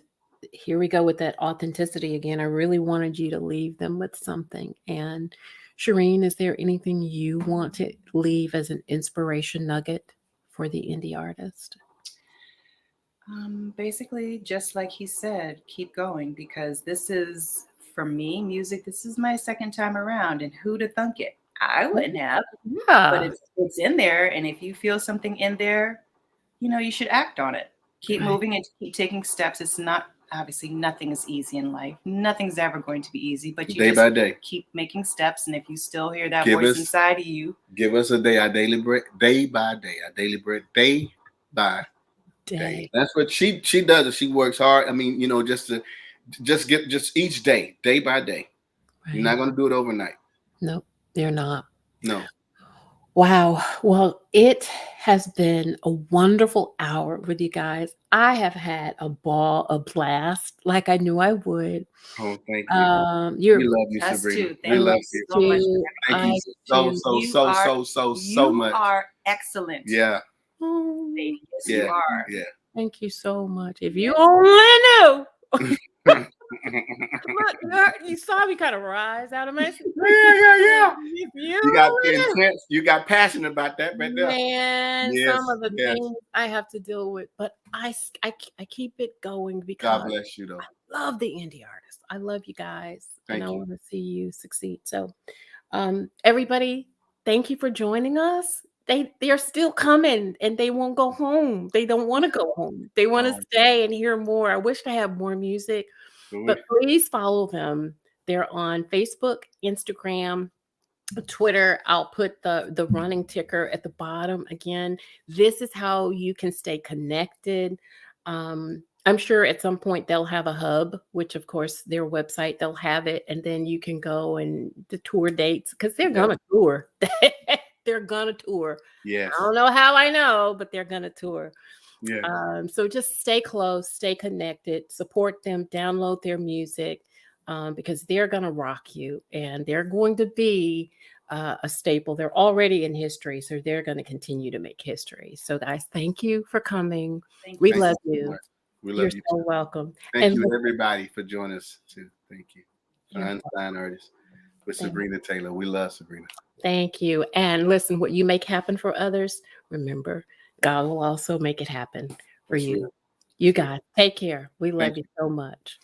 here we go with that authenticity again. I really wanted you to leave them with something. And Shireen, is there anything you want to leave as an inspiration nugget for the indie artist? Basically, just like he said, keep going, because this is, for me, music, this is my second time around, and who'd have thunk it? I wouldn't have. But it's in there, and if you feel something in there, you should act on it. Keep moving and keep taking steps. It's not, obviously, nothing is easy in life. Nothing's ever going to be easy, but you day just by day keep making steps. And if you still hear that voice inside of you, give us a day, our daily bread, day by day, our daily bread, day by day. That's what she does. She works hard. I mean, just each day, day by day. Right. You're not going to do it overnight. Nope, you're not. No. Wow. Well, it has been a wonderful hour with you guys. I have had a ball, a blast, like I knew I would. Oh, thank you. We love you, Sabrina. We love you so much. Thank you so much. You are excellent. Yeah. Yes, you are. Yeah. Thank you so much. If you only knew. Look, you saw me kind of rise out of my yeah. You got intense. You got passionate about that right there. Man, some of the things I have to deal with, but I keep it going because God bless you, though. I love the indie artists. I love you guys, and I want to see you succeed. So, everybody, thank you for joining us. They're still coming, and they won't go home. They don't want to go home. They want to stay and hear more. I wish I had more music. But please follow them. They're on Facebook, Instagram, Twitter. I'll put the running ticker at the bottom. Again, this is how you can stay connected. I'm sure at some point they'll have a hub, which of course their website, they'll have it. And then you can go and the tour dates, because they're going to tour. They're going to tour. Yes. I don't know how I know, but they're going to tour. Yeah. So just stay close, stay connected, support them, download their music, because they're going to rock you, and they're going to be a staple. They're already in history, so they're going to continue to make history. So guys, thank you for coming. We love you. We love You're you so too. welcome. Thank you everybody for joining us too. Thank you. Unsigned Artist with Sabrina Taylor. We love Sabrina. Thank you. And listen, what you make happen for others, remember, God will also make it happen for you. You guys, take care. We love you so much.